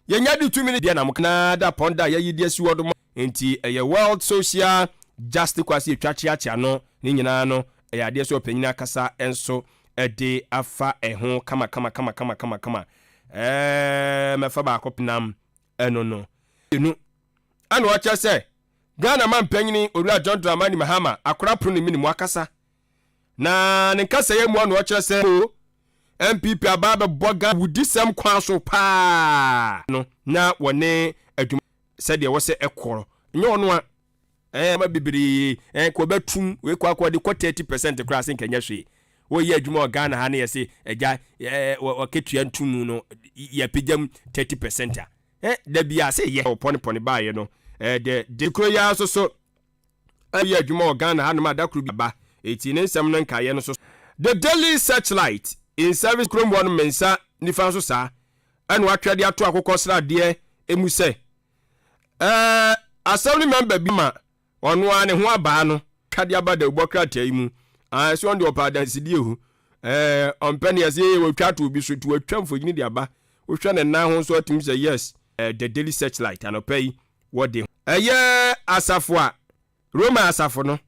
O: yɛnya de 2 minutes na mokna da ponda yɛyi de asi wɔdom enti ɛyɛ World Social Justice kwasi twakyeakyea no ne nyinaa no ɛyɛ adeɛ so ɔpanyina akasa enso ɛde afa ɛho kama mɛfa baako penam ɛno no enu ana wɔkyɛ sɛ Ghana man panyini Owura John Dramani Mahama akora pro ne minimu akasa na ne nkasa yɛ mu ana wɔkyɛ sɛ MPP ababa boga wudisem kwa so pa no na wone adwuma said ye wose ekoro nye ono a ma bibiri ko betum we kwa kwa de 30% kra sen kanya hwe wo ye adwuma o Ghana ha na ye se eja o ketua ntum no ye pejam 30% a da bia se ye poni ba ye no de kro ya so ye adwuma o Ghana ha na ma da kro bi ba eti ne nsem no nka ye no so the Daily Searchlight in service chrome one mensa nifa so sa anu atwede ato akokɔ srade emu se assembly member bi ma ɔno a ne ho aba no kade aba da ubokra tai mu so on the opadansidie hu ompani ase we twato bi so to atwam fogini de aba wo hwɛ ne nan ho so atim say yes the Daily Searchlight anopai what de asafo a Roma asafo no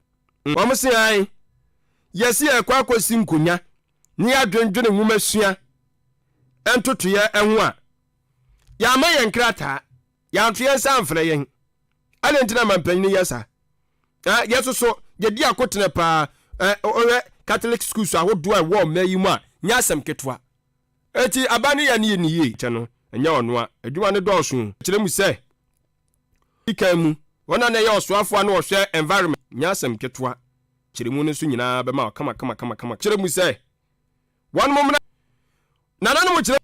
O: wɔm se ai yes ye kwa akosi nkonya ni adwendwene nwuma sua entotoye enho a ya ma yen krata ya nto yen sanfre yen ale ntina mampanyini yesa yeso so ye di akotene pa owe Catholic schools ahodo a wo mayi mu a nya asem ketwa eti abane ya ne ye che no enya ono a adwuma ne dɔɔso kire mu se ikamu wona na ye osoafo na ohwe environment nya asem ketwa kire mu ne so nyina be ma kama kire mu se one moment na no kire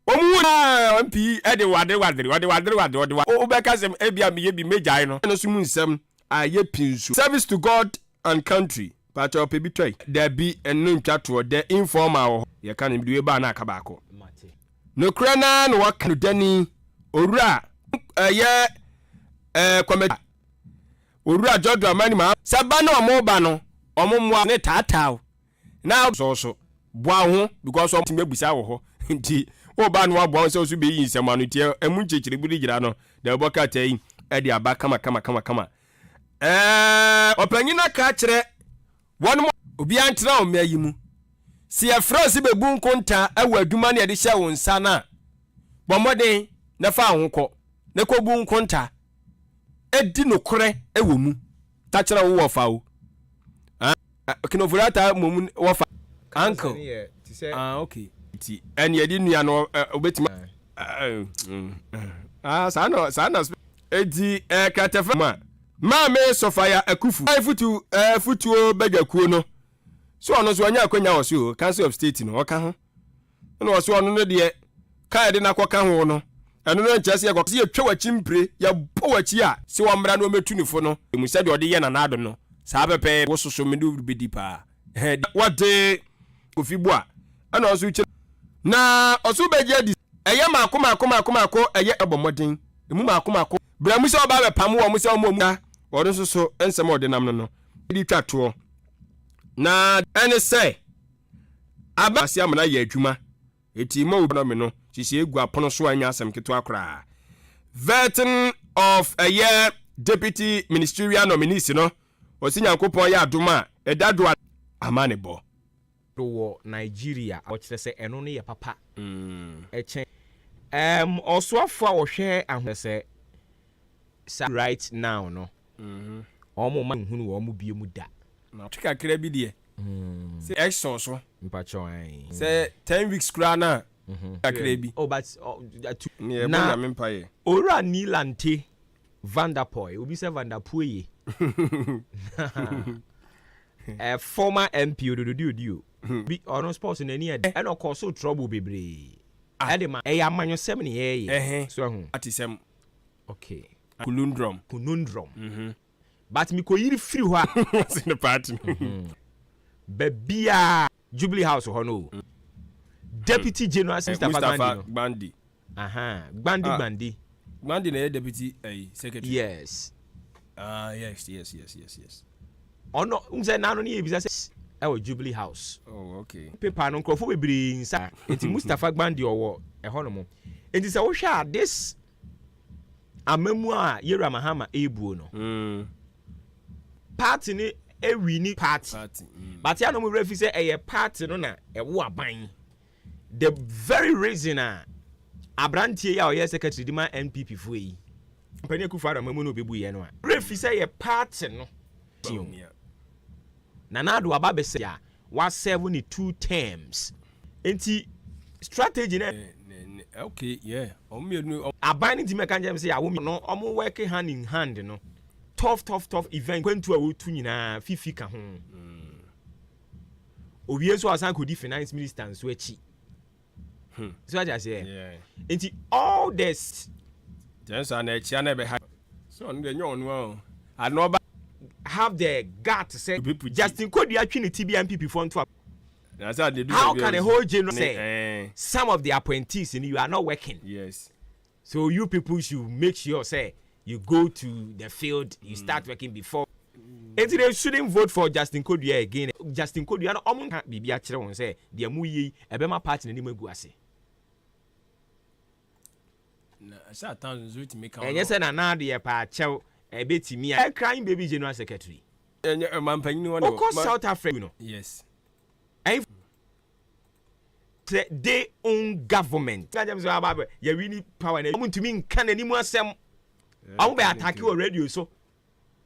O: omu na MP ede wade obeka sem ebia me bi mejai no so mu nsem aye pinsu service to God and country but ope bi toy there be enu ntwato the informal ye kan bi ba na aka baako no kura na no waka dani Owura ye committee Owura Jordan Mani ma saba na omo ba no omo mwa ne tatao now so boa ho because of mebusa wo ho nti o ba no aboa so so be yin semanu tie emu chechire budi gira no da boka tai e de aba kama opanyina ka kire won obi antra o mayi mu si e France bebu nkonta awu aduma na de hye wo nsa na bomoden na fa ahokɔ na ko bu nkonta edi nokore ewo mu ta kire wo fa o kinovurata momu wofa uncle okay ti en ye di nua no obetima sana edi katafa ma me sofia akufu futu bagakuo no so ono so anya akwanya wo so council of state no oka ho no wo so ono no de kai de na koka ho no eno no nkyase ye kwase ye twa chimpre ya bo wachi a se wo mra no metunifo no emu se de ode ye na nado no saa pepe wo soso me do bedi pa what day kofibu a ana oso uche na oso beje di eye maako eye ebomodin emu maako bra mu se oba be pam wo mu se omo mu wo soso ensem ode nam no di twato na ene se aba se amana ye adwuma eti ma obi no me no sisi egu apono so anya asem keto akra vetting of a year deputy ministerial nominees no osinyankopon ya adoma edado amanebo
A: do Nigeria ochire se eno ne ye papa echen osoafo a wo hwe ahwese right now no omo ma hunu wo mo bie mu da
O: na tuka kra bi de se action so
A: mpacho ai
O: se 10 weeks kra na akra bi
A: but
O: na mempaye
A: ora nilante Vanderpoy obi se Vanderpoy former MP odododio bi ono sports na ni e and o cause trouble bebre e de ma e ya amanyosem ne ye so hu
O: atisem
A: okay
O: conundrum
A: but me ko yiri free ho
O: what's in the party
A: babia Jubilee House ho no Deputy General
O: Mustafa Gbandi
A: Gbandi
O: na deputy secretary
A: yes
O: yes
A: ono unse na no ne ebisa se e Jubilee House
O: okay
A: paper no krofo bebre nsa enti Mustafa Gbandi owo e ho no mo enti se wo hwa this amamu a Yera Mahama ebuo no party ni ewini party but ya no mo refi se eye party no na e wo aban the very reason abrantie ya oye secretary dima NPP fo yi mpani Akufo-Addo amamu no obebu ye no a refi se ye party no Nanado ababese ya wa 72 terms enti strategy na
O: okay yeah
A: abani ti meka njem say ya wo no omo work hand in hand no tough event kwentu a wo tu nyina fifi ka ho owie so asan ko di finance minister nso achi so I just say enti all this
O: just an achi na be so no dey nyon no
A: have the gut to say Justin Kodua Trinity BNPP for nto. How can a whole general say some of the appointees in you are not working?
O: Yes.
A: So you people should make sure say you go to the field, you start working before. And they shouldn't vote for Justin Kodua again. Justin Kodua no omo kan bibia kire won say the amu yi ebema party na nimu ase.
O: Na sa tan zo ti make am.
A: Enye say na de pa chew ebetimi a crying baby general secretary
O: mampanyi won
A: o South Africa no
O: yes
A: they own government James Ababe ya wini power na muntumi nka na nimu asem awu be attack o radio so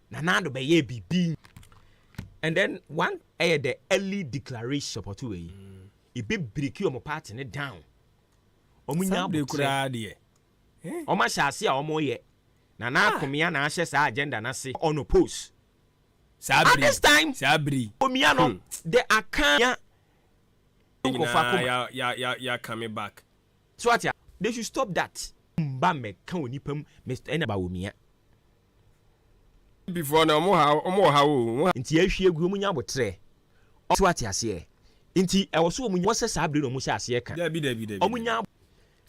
A: na do be ye bibi and then one the early declaration support we e be break your party ne down omunya
O: kura de
A: o ma shase a o mo ye na komia na ahye sa agenda na se on oppose
O: sabri
A: at this time
O: sabri
A: komia no the akanya
O: ya coming back
A: so what they should stop that mba me kan onipam Mr. Enaba omia
O: before na omo ha o
A: nti ahwie egu omunya botre so what ase nti e wo so omunya wose sabri no mu sha ase ka
O: dabi
A: omunya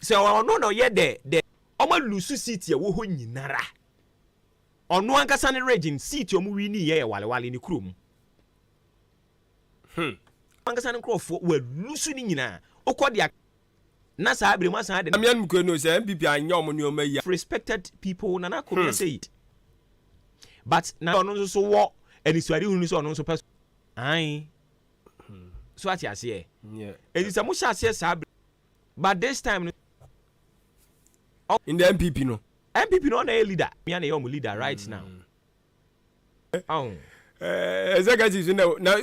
A: se ono no ye de omo lusu seat e wo ho nyinara ono ankasa ne region seat omo wi ni ye walewale ni krom ankasa ne krofo wa lusu ni nyina okodi na sa abre ma sa de
O: amian mko no say MPP anya omo ne omo ya
A: respected people na come say it but na ono so wo anisuade hunu so ono so pass ai so ati ase
O: yeah
A: edi sa mo sha ase sa abre but this time
O: in the MPP no
A: na a leader me and your leader right now
O: executive na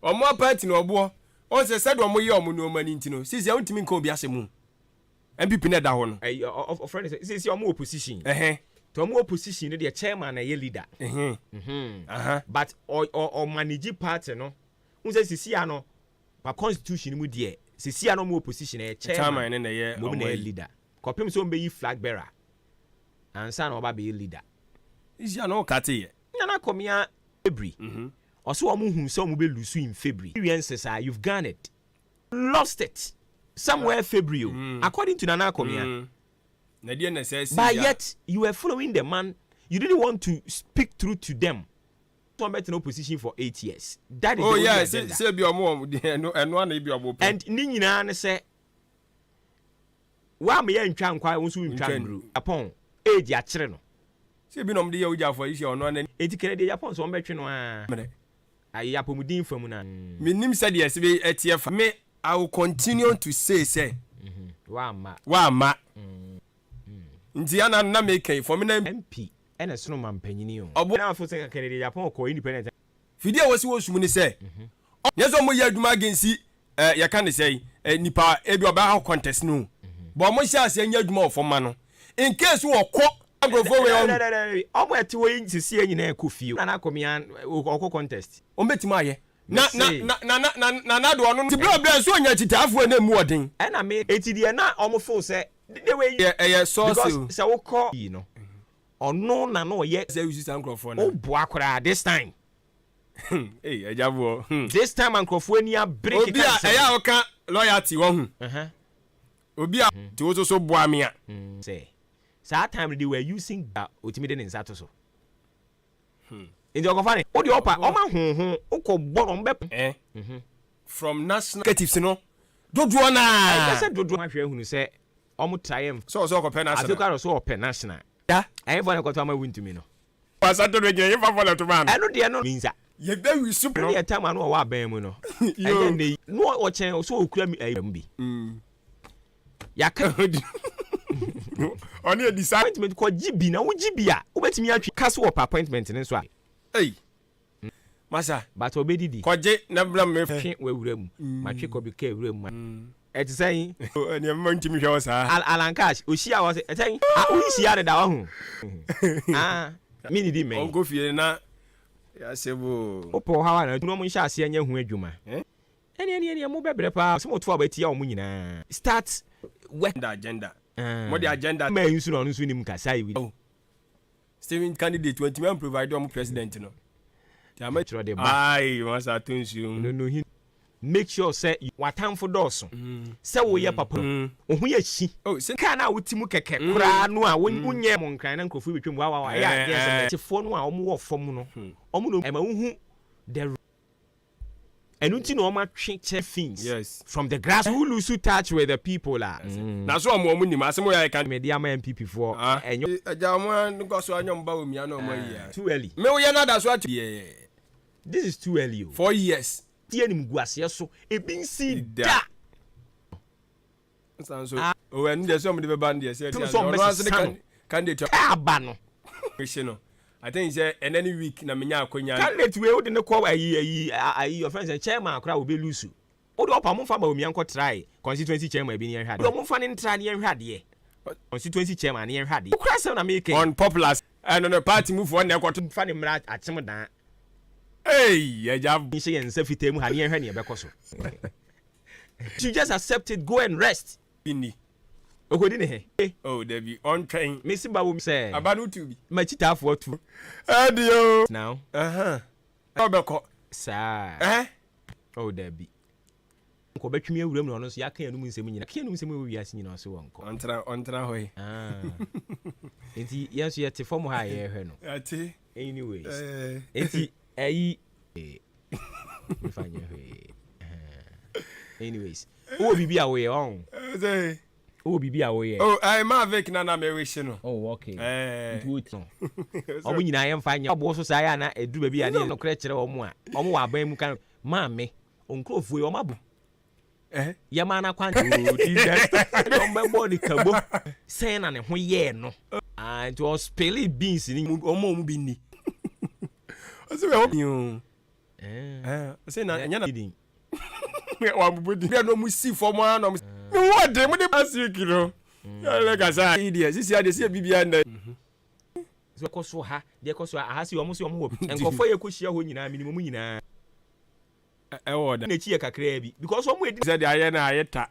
O: omo party no obo on say said omo ye omo no mani ntino sisi ya untimi nka obi asemu MPP na da ho no
A: of friend sisi omo opposition to omo opposition no the chairman na ye leader but or manage party no un say sisi ya no pa constitution mu de sisi ya no omo opposition e chairman
O: na ye
A: omo leader kopim so mbe yi flag bearer ansa na oba be leader
O: isi no kate ye
A: na komia February also omo hu so omo be lusu in February experiences are you've gone it lost it somewhere February according to Nana komia
O: na dia na say
A: but yet you were following the man you didn't want to speak through to them to met in opposition for 8 years that is
O: say bi omo eno na bi obo
A: and ni nyina ne say wa me ya ntwa nkwa won so ntwa ndru upon age a kire no
O: se bi no mde ya uja for isi ono na
A: eti kire de Japan so mbetwe no a ayi apomudin famu na
O: minim said yes be etief me I will continue to say
A: wa
O: ma nti ana na make for me na
A: MP ena sono mampanyini o obo na afo se kire de Japan ko independent
O: fidie wasi wo sum ni say yeso mo ya aduma agency ya kan say nipa ebi oba ha contest no but mo sha ase anya aduma ofoma no in case wo kọ Agrofo we on.
A: Omo eti wo yin sisi nyina ekofie. Na komia okọ contest.
O: Ombetimi aye. Na do ono ti bra so nya chitafo na mu odin.
A: E na me eti de na omo fo se the way
O: source
A: because se wo call you know. Ono na no ye
O: say use Agrofo na.
A: O bo akora this time.
O: Hey, ejabo.
A: This time Agrofo ani a break
O: it. Obi a eya oka loyalty wo hu. Obi a ti wo so bo amia.
A: Say that time they were using ultimate in Satoso. In the Ogofani, what the upper,
O: from national negatives, no. Don't do
A: I said, don't do my friend who say, almost triumph.
O: So open national.
A: I took her so open national. Yeah, I ain't going to come win to me. No,
O: I said to again, if I follow to man.
A: I know they are not means that.
O: You very super.
A: A time I know what Bemuno. And then they know what channel so cram be. Yaka.
O: Only a disappointment
A: called GB now. GBA. Ubetimi actually castle up appointment in this one.
O: Hey, Massa,
A: but obedi.
O: Koje never me
A: we room. My chick will be care room. It's saying,
O: and your monkey me was
A: Alan Cash. Ushia was saying, I wish he had that. Ah, mini di me.
O: Go fear na. Yasebo.
A: Opo hawa no mo sha ase anya hu adwuma. Eni mo bebre pa. So mo to abatia o mo nyina. Start work
O: the agenda. What the agenda?
A: Me use no nso nim kasai wi.
O: Steven candidate 21 provide am president no. Ti ametro
A: de ba.
O: Ai, masa tonsu.
A: No. Make sure say watam for doso. Say wo ye papa. Ohu ye chi. Oh, say ka na wotimu keke kura no a wonye mo nkran na nkofu betwem wa ya dey say fo no a omo wo fom no. Omo no e ma hu the and until no ma twe things from the grass who lose touch with the people
O: na so omo ni masemo ya kan
A: media ma MPP for enyo
O: ajamwa nko so anyom ba omia na omo yi
A: too early
O: me wo ye na da so
A: this is too early
O: 4 years
A: tie ni mguase so e bin si da
O: sanso o en de so mo de be ban de say kan de
A: aba no
O: no I think say any week na menya akonya
A: candidate we wo de ne call ayi your friends and chairman akra wo be lose wo de opa mo fa ba omi anko try constituency chairman bi ni en hwade mo fa ne try ne en hwade constituency chairman ne en hwade okra say na make
O: unpopular and on the party move on na kwato
A: fa ne mra atem dan
O: hey ya
A: ni say en sa fitem ha ne en hwa ne be koso you just accept it, go and rest
O: bini
A: okodi ne he
O: oh there be on train
A: me si ba wo say
O: abanu to be
A: ma chita afo tu
O: adio
A: now
O: obeko
A: sa oh there be ko betwemi awuram no so yaka yanum nsem nyina ka yanum nsem wi ase nyina so wonko
O: ontra hoy
A: enti yeso yete form ha ye hwe no
O: ati
A: anyways enti ayi me fanya hwe anyways o bibi a we on oh bibi a wo ye
O: oh I ma avec na me wish no
A: oh okay good no omo nyina ye mfa nya obo so sa ya na edu baby ya ne no kre kire omo a omo wa ban mu kan ma me onkrofo ye omo abu ya ma na kwan di that omo body kabo say na ne ho ye no and to spell beans ni omo bi ni
O: o se we ho say na nya na wa bubudi no mu si for mo na me what dem dey pass you kilo ya le ka sa idiot sisi ade si bibia nda
A: so ko so ha de ko so aha si omo wo enkofo ye ko hia ho nyina minimum nyina
O: wo da
A: na chi ye kakra bi because omo edi
O: say de aye na aye ta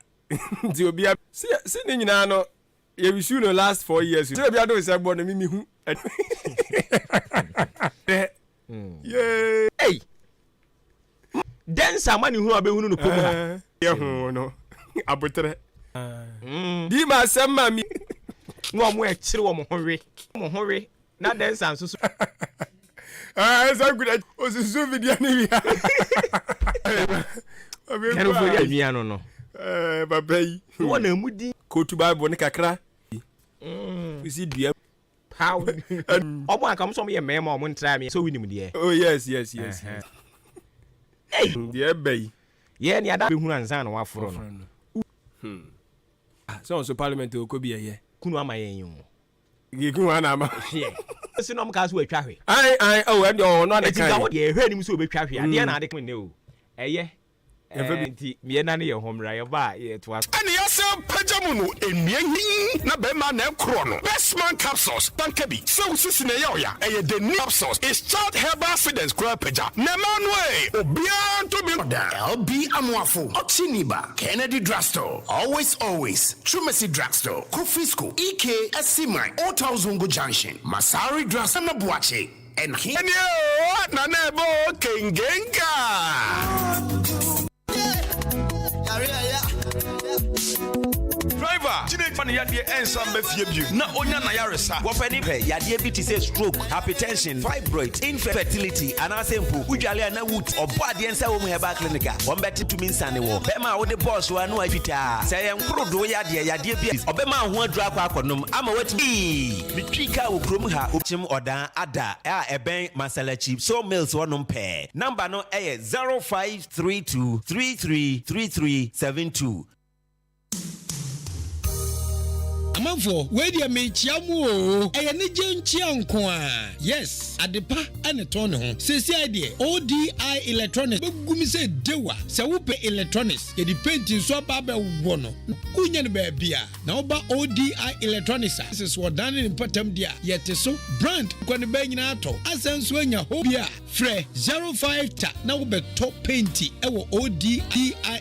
O: di obi si ni nyina no ye wish you no last 4 years say obi ado say gbo na mimi hu
A: yeah hey densa mani hu abehunu no komu ha
O: ye hu no abotre di ma semma mi
A: no mo e kire wo mo howe na densa nso so
O: so good osusu video ni wi
A: kanu fo ya mi ano no
O: baba yi
A: wo na mudi
O: kotu bible ni kakra isi dua
A: how omo akam so mo ye mema omo ntra mi so winim de
O: oh yes hey de bay
A: ye ni ada behunu ansan na waforo no
O: so parliament o ko bi ye
A: kunu ama yen yo
O: gigun ana ama
A: se no mka so atwa hwe
O: ai oh and no na de
A: kan ye hwe nim so obetwa hwe ade na ade kan ne o eye Nti me na ne ye homra ye ba ye to as.
B: And yes, Pajamuno, and me, na bema na chrono. Best man capsules, Tankabi. So, Sisina Yoya, and the new capsules is child herbal fidens, Grapeja. Namanwe, Obian to be LB Amwafo, Ochiniba, Kennedy Drugstore. Always, Chumasi Drugstore, Kofisco, EK, Esimai, Otazungu Junction, Masari Drugstore, Nabuache, and Henyo, Nanebo, Kengenga.
P: Driver, today funny yadie ensemble fiebu. Na onya na yaresa.
Q: Wopani pe yadie bi te say stroke, hypertension, fibroid, infertility, and asempu. Ujale na wood obo ade ensa wo mu heba clinica. Wombeti to min sane wo. Be ma wo de boss wa no afita. Say enkrodo yadie bi. Obema ho adura akwa akonom ama wati. Mitwika wo krom ha opchim odan ada a eben masalachi so mills wonom pe. Number no 0532333372.
R: Amanfo, where dia me chiamu o. Eye ne genchia nko a. Yes, adepa ane ton ho. Sesi ide ODI Electronics. Begumi se dewa. Se wo pe electronics, ye di painting so ba be wo no. Unya ne ba bia. Na oba ODI Electronics. This is what done in patam dia. Yete so brand kwa ne ba nyina ato. Asenso anya ho bia. Fre 05 ta na wo be top painti e wo ODI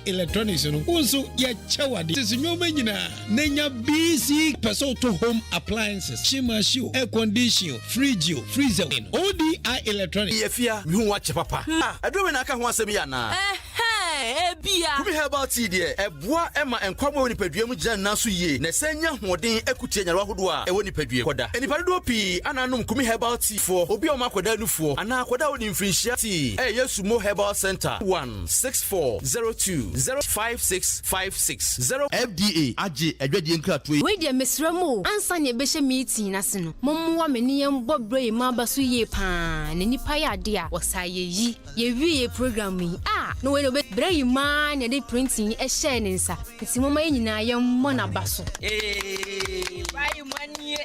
R: Electronics no. Wonso ye chewade. Sesi nyoma nyina nenya BC person to home appliances, chimashu, air conditioner, fridge, freezer, ODI Electronics.
C: Yefia, you watch papa. I don't know can once a miana.
S: Bia.
C: Kumi herbal tea there. Eboa Emma and Kwamo ni pedua mu jan naso ye. Na senya hoden ekutie nyarwa hodo a ewo ni pedua koda. Enipa do pi ananum kumi herbal tea for obi o makoda nufuo. Ana akoda oni mfrinhia tea. Yesu Mo Herbal Center 16402056560 FDA age adwade nkratoe.
S: We dia mesramo ansa ne behye meeting na se no. Momwa meni yem bobre ma baso ye pa. Ne nipa ya de a wosaye yi. Ye wie program yi. No we no be brave man ya dey printing e share nsa. Nti mama ye nyina ye mo na baso.
T: Why manie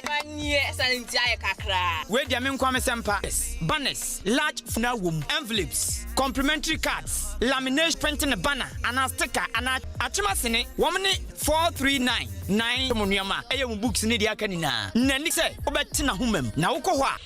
T: santi aye kakra.
U: We dia me nkwame sempa. Banners, large funeral room, envelopes, complimentary cards, lamination printing a banner, and a sticker, and a chimasine, woman 4399 monuama. Eye mu books ni dia kanina. Nani se obetina humem. Na ukohwa.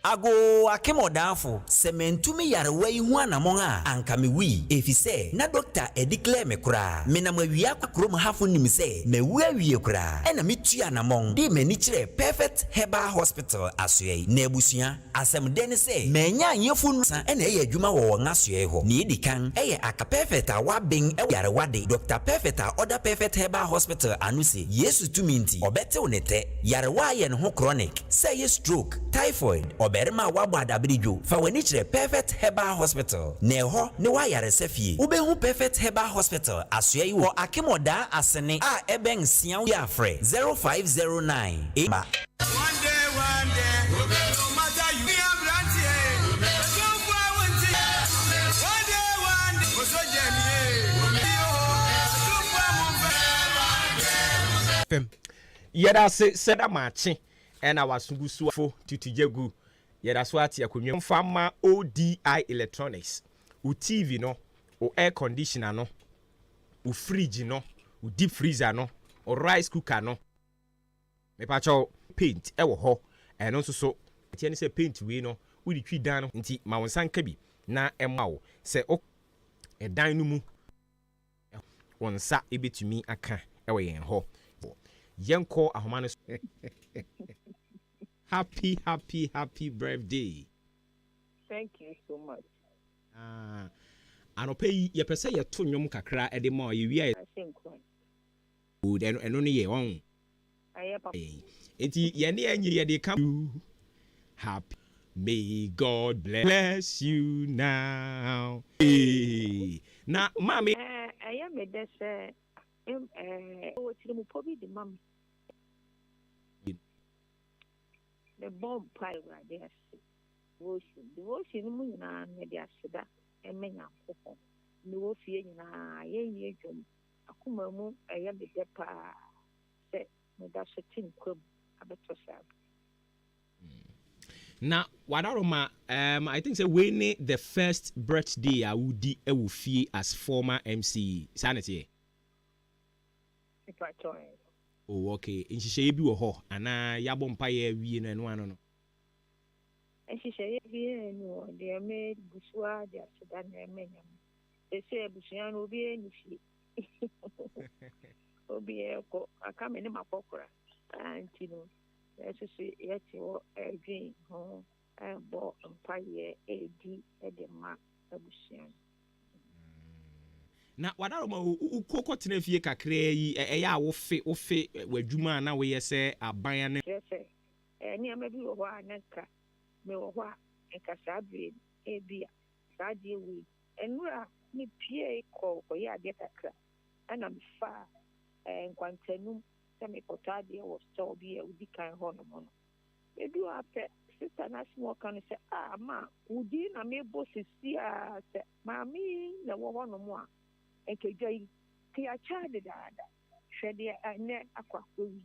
Q: Ago akemodanfo sementumi yarewa yi hu anamon a anka me wi efise na doctor edeclare me kura me na mawia akrom hafo nim se me wu awie kura ena metu anamon de mani kire perfect herbal hospital asoe na ebusua asem de ne se menya anyefo nu san ena ye adwuma wo won asoe ho ne edikan eye aka perfect a waben yarewa de doctor perfect a order perfect herbal hospital anu se yesu tumi nti obete onete yarewa ye ne ho chronic say stroke typhoid berma wabo adabirijo fa wani kire perfect herbal hospital neho ne wa yare safie ubehu perfect herbal hospital asoe wo akemoda asene a eben sian ya frɛ 0509
B: one day no matter you be a brand here so far one day so
A: jeni yada se seda machi ena wasungusu fo titijegu yada so ati akonwa mfama ODI Electronics u TV no o air conditioner no u fridge no u deep freezer no o rice cooker no me pacho paint e wo ho eno so tie ne se paint we no u di twi dan no nti ma won sanka bi na emma wo se o edan no mu won sa ebetumi aka e wo yen ho yenko ahoma no happy birthday.
V: Thank you so much.
A: Anope ye pese ye to nwom kakra e de ma ye wi good eno ne ye won enti ye ne anyi ye de come happy may God bless you now. Na mami
V: I am a dese o tiri mu pobi de mami the bomb pile right there. Devotion mu na me de aseda emenya akoko ne wo fie nyina ye dwom akoma mu eye be de pa se me da shetin kwam abeto sab
A: na wadaroma I think say we ne the first birthday a wudi e wo fie as former MC sanity. Oh okay, nhihye bi wo ho ana yabo mpa ye wie no eno ano no.
F: Nhihye bi no de me busua de aseda na emenya. Ese busua no obi enifi. Obi eko aka me ne makokora. Antino. Eso se yeti wo edwin ho bo mpa ye edi de ma abusua.
A: Na wadaroma ukoko tena fie kakra yi eya wo fe wadwuma na wo yese aban ne
F: ni amabi wo ha nanka me wo ha enka sabre ebia sade wi enura ni pie ko ya de kakra ana mfa nkwantanum se me kotade wo store bi e udi kan ho no mo no ebi wa pe sister na small kan se ma udi na me bo sisi a se mami na wo ho no mo a ekejai kia chade dada hwede ane akwakowi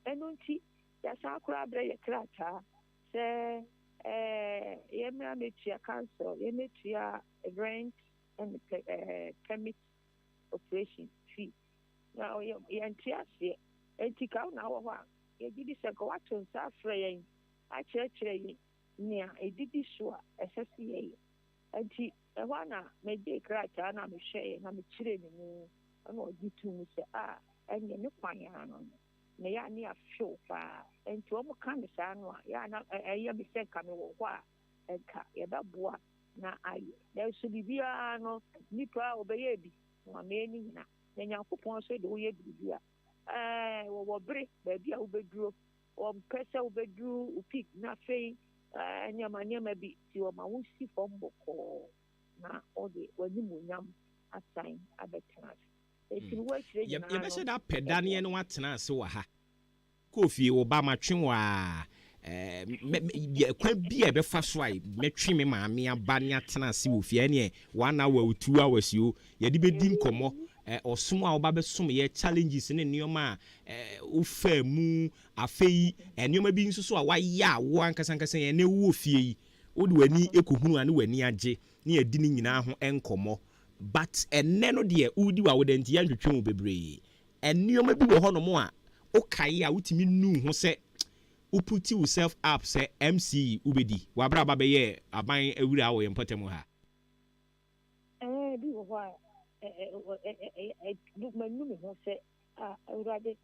F: enunti ya sakura bre ye krata se yemra metia council yemetia rent and permit operation fee now yantiase etika na wo ha ye gidi se ko wato nsa afre yen a chire nia edidi so a esese ye anti ehwana me de krata na me hwe na me chire ni mu ana ogitu mu se enye ne kwan ya no na ya ni afio pa enti o mu kan sa no ya na eya bi se ka me wo kwa enka ye baboa na aye na so bibia no nipa obeye bi ma me ni na nyankopon so de wo ye bibia wo bre ba bia wo beduro wo pese wo beduru upik na fei nyama bi ti wo ma wo si fomboko na ode wani munyam assign abetrans etini wo chire
A: ye be se da pedane no watena ase wa ha kofi wo ba matwe wa kwa bia be fa so ai metwe me maame aba ne atena ase wo fie ne 1 hour 2 hours yo ye de bedim komo osom a oba be som ye challenges ne nioma wo fa mu afei nioma bi nso so a wa ya wo ankasa ye ne wo fie yi wo de wani ekohunu ane wani age ne adi ni nyina ho enkomo but enne no de udi wa wo de ntia ntwetwe wo bebre nioma bi wo ho no mo a o kai a wutimi nu ho se u put yourself up say MC ubedi wa bra ba be ye aban awura wo yempatem ha
F: bi wo ha look manu me ho se awurade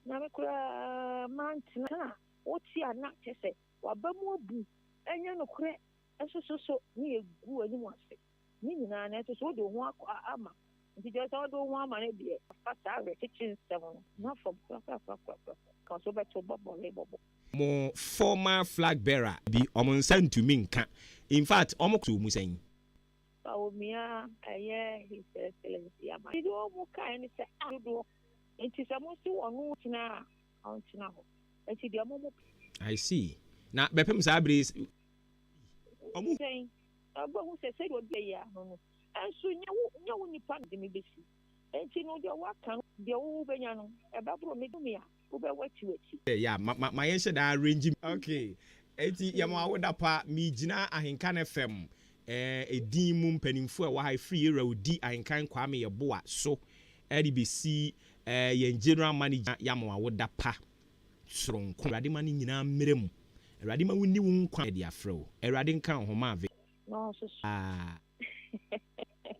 F: na me kura mantina o ti ana tese wa ba mu obu enya no kure eso ni egu ani mo ase ni nyina na eso do ho ama nti je so do ho ama ne de fata re kitchen 7 na from ka so beto bobo
A: mo former flag bearer bi omonsa ntumi nka in fact omoku mu san
F: Mia, his excellency. I do more kind of say, I do. And she's a most one now. And she did.
A: I see. Now, Bepem Sabris.
F: I'm saying, who said what they are. And so you only part of me. And she know your work, the old Benyano, about me, who be what you
A: yeah, my answer that arranging. Okay. Eti Yamawa Dapa, me Jina Ahenkan FM. Edin mu mpanimfo a wa free Rodi Ahenkan Kwame Yeboa so LBC ye general manager Yamawa woda pa soronko Radi mani nyina mmerem Radi ma woni wo nkwa de afro Radi nkan ho ma ve
F: no so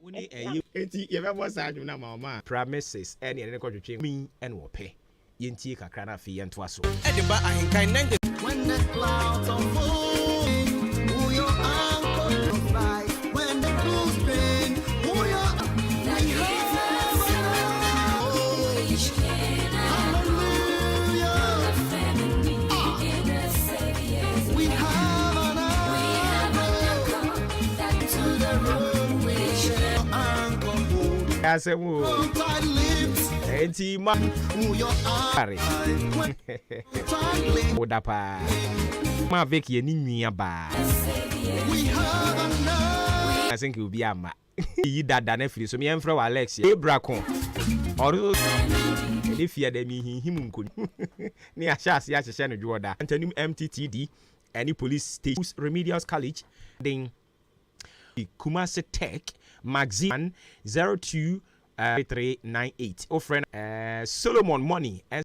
A: woni eti ye be boss adwum na mama promises ene ne ko twetwe min ene wo pe ye ntie kakra na afi ye nto aso
K: Ediba Ahenkan 90
L: when the clouds are full who your uncle when the blues been who your we have an uncle to the road with uncle
A: asemu enti ma
L: who your
A: woda pa ma vek ye ni nwia ba I think it will be ama yi dada na firi so me enfra wa Alex Ebrakon oro e fia da mi hihim nkoni ni ahya ase ahye no dwoda antanim MTTD any police station, Remedial College, then Kumasi Tech, Magazine 02 398. Oh, friend, Solomon Money.